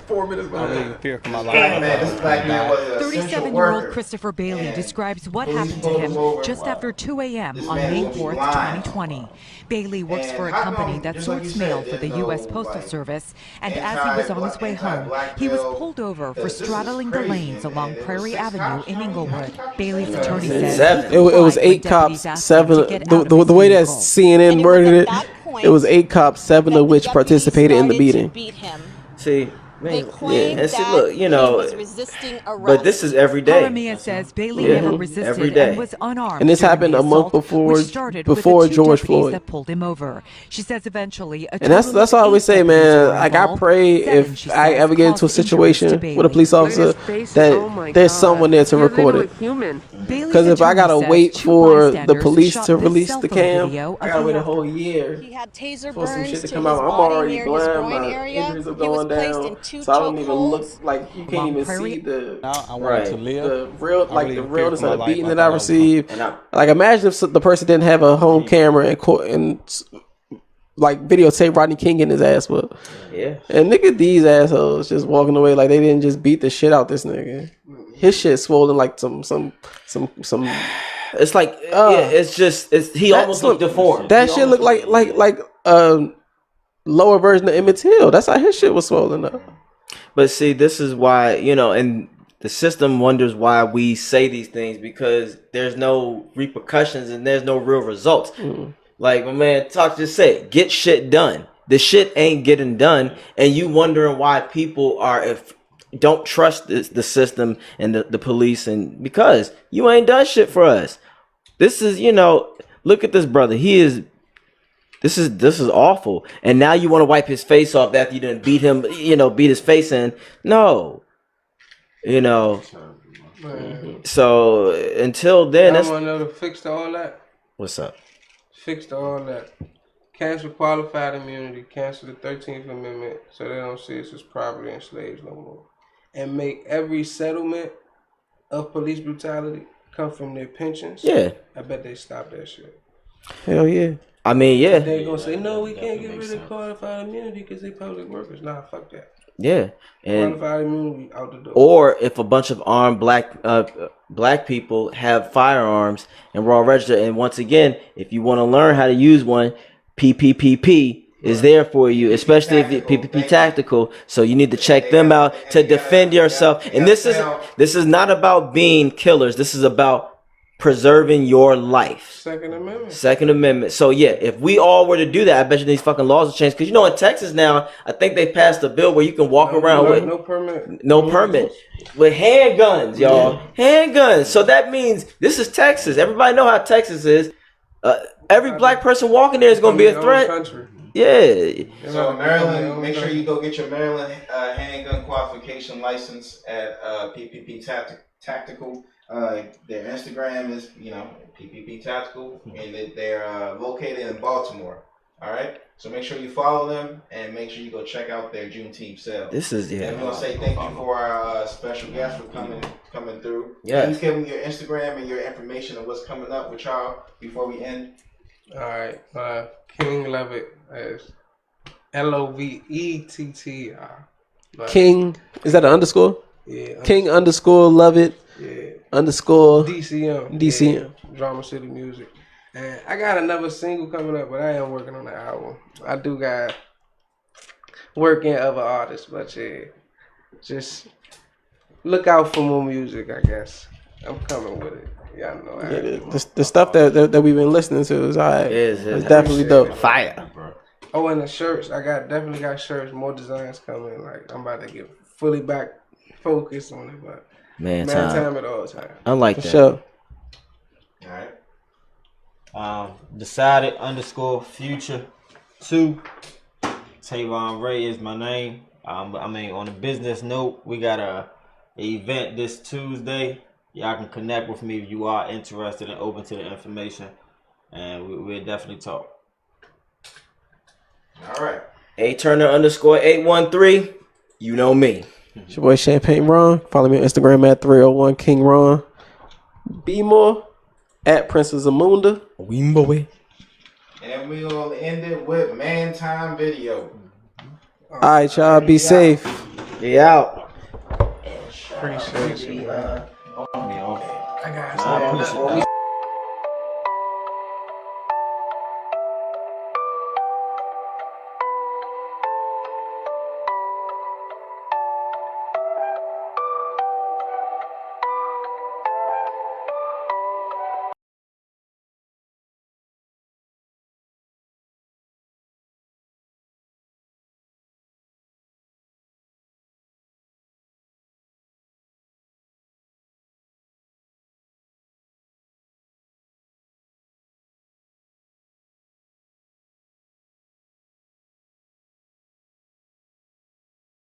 4 minutes behind. this black man was an essential 37-year-old worker. Christopher Bailey And describes what police happened to pulled him him over. just after 2 a.m. This on man May was 4th, lying. 2020. Bailey works And for a how company come, that just like sorts you mail said, for the there's U.S. no, Postal like, Service, and as he was on his way home, he was pulled over for This is straddling the crazy. lanes And along it was Prairie 6 Avenue cops in trying to Inglewood. catch him. Bailey's Yeah. attorney It's says 7. he It was complied when 8 deputies cops, asked him 7. to get out of his The way that vehicle. CNN And it was worded at it, that point it was 8 cops, 7 of which that the participated in the deputies started beating. to beat him. See, Man, claimed and see, that look, you know, he was resisting arrest. but this is every day. Jaramia says Bailey never resisted Every day. and was unarmed. And this during happened the a month assault, before which started with the two George deputies Floyd. that pulled him over. She says eventually a And that's total I of always 8 say, man. deputies were Like I involved. pray 7, she if I says, ever get into a caused injuries to situation with a Bailey. police officer that there's someone there to record it. Because if I gotta wait for the police to release the cam, I gotta wait a whole year He had taser for some burns shit to to come his out. I'm body already near his blind. groin My area. injuries are He was going placed down, in 2 so I don't even chokeholds. look like you can't even see the I wanted to live. the real I like really the feared realness for my of the life. beating I that thought I I was received. Like imagine if the person didn't have a home camera and like videotape Rodney King getting his ass whooped. Yeah. And nigga, these assholes just walking away like they didn't just beat the shit out this nigga. His shit swollen like some. It's like it's just he almost looked deformed. That shit looked like lower version of Emmett Till. That's how his shit was swollen up. But see, this is why, you know, and the system wonders why we say these things, because there's no repercussions and there's no real results. Like my man Talk just said, get shit done. The shit ain't getting done, and you wondering why people don't trust the system and the police, and because you ain't done shit for us. This is, you know, look at this brother. This is awful. And now you want to wipe his face off after you didn't beat him, you know, beat his face in. No. You know. So until then, I want to know the fix to all that. What's up? Fix to all that. Cancel qualified immunity. Cancel the 13th Amendment so they don't see us as property and slaves no more. And make every settlement of police brutality come from their pensions. Yeah. I bet they stop that shit. Hell yeah. I mean, yeah. They ain't gonna say, no, we can't get rid of qualified immunity because they public workers. Nah, fuck that. Yeah. And Qualified immunity out the door. or if a bunch of armed black people have firearms and we're all registered, and once again, if you want to learn how to use one, PPPP is there for you, especially if you PPP tactical. So you need to check them out to defend yourself. And this is not about being killers. This is about preserving your life. Second Amendment. So yeah, if we all were to do that, I bet you these fucking laws will change. Because you know, in Texas now, I think they passed a bill where you can walk around with no permit. No permit. With handguns, y'all. Handguns. So that means this is Texas. Everybody know how Texas is. Every black person walking there is going to be a threat. Yeah. So Maryland, make sure you go get your Maryland handgun qualification license at PPP Tactical. Their Instagram is, you know, PPP Tactical, and they're located in Baltimore. All right, so make sure you follow them and make sure you go check out their Juneteenth sale. This is And we want to say thank you for our special guest for coming through. Yes. Please give them your Instagram and your information of what's coming up with y'all before we end. All right, King Levitt as LOVETTR. King, is that an underscore? Yeah. King underscore Levitt. Yeah. Underscore DCM. DCM. Yeah. Drama City Music. And I got another single coming up, but I am working on the album. I do got working other artists, but yeah, just look out for more music, I guess. I'm coming with it. Y'all know. The stuff that we've been listening to is alright. It's definitely dope. Fire. Oh, and the shirts. Definitely got shirts. More designs coming. Like I'm about to get fully back focused on it, but man time at all time. I like for that. Sure. All right. Decided _future 2. Tavon Ray is my name. I mean, on a business note, we got a event this Tuesday. Y'all can connect with me if you are interested and open to the information, and we'll definitely talk. All right. A Turner _813. You know me. It's your boy Champagne Ron. Follow me on Instagram at 301 King Ron. Be more at Princess Amunda. Wimboy. And we will end it with Man Time Video. Alright, y'all. Be safe. Be out. Appreciate you. I I got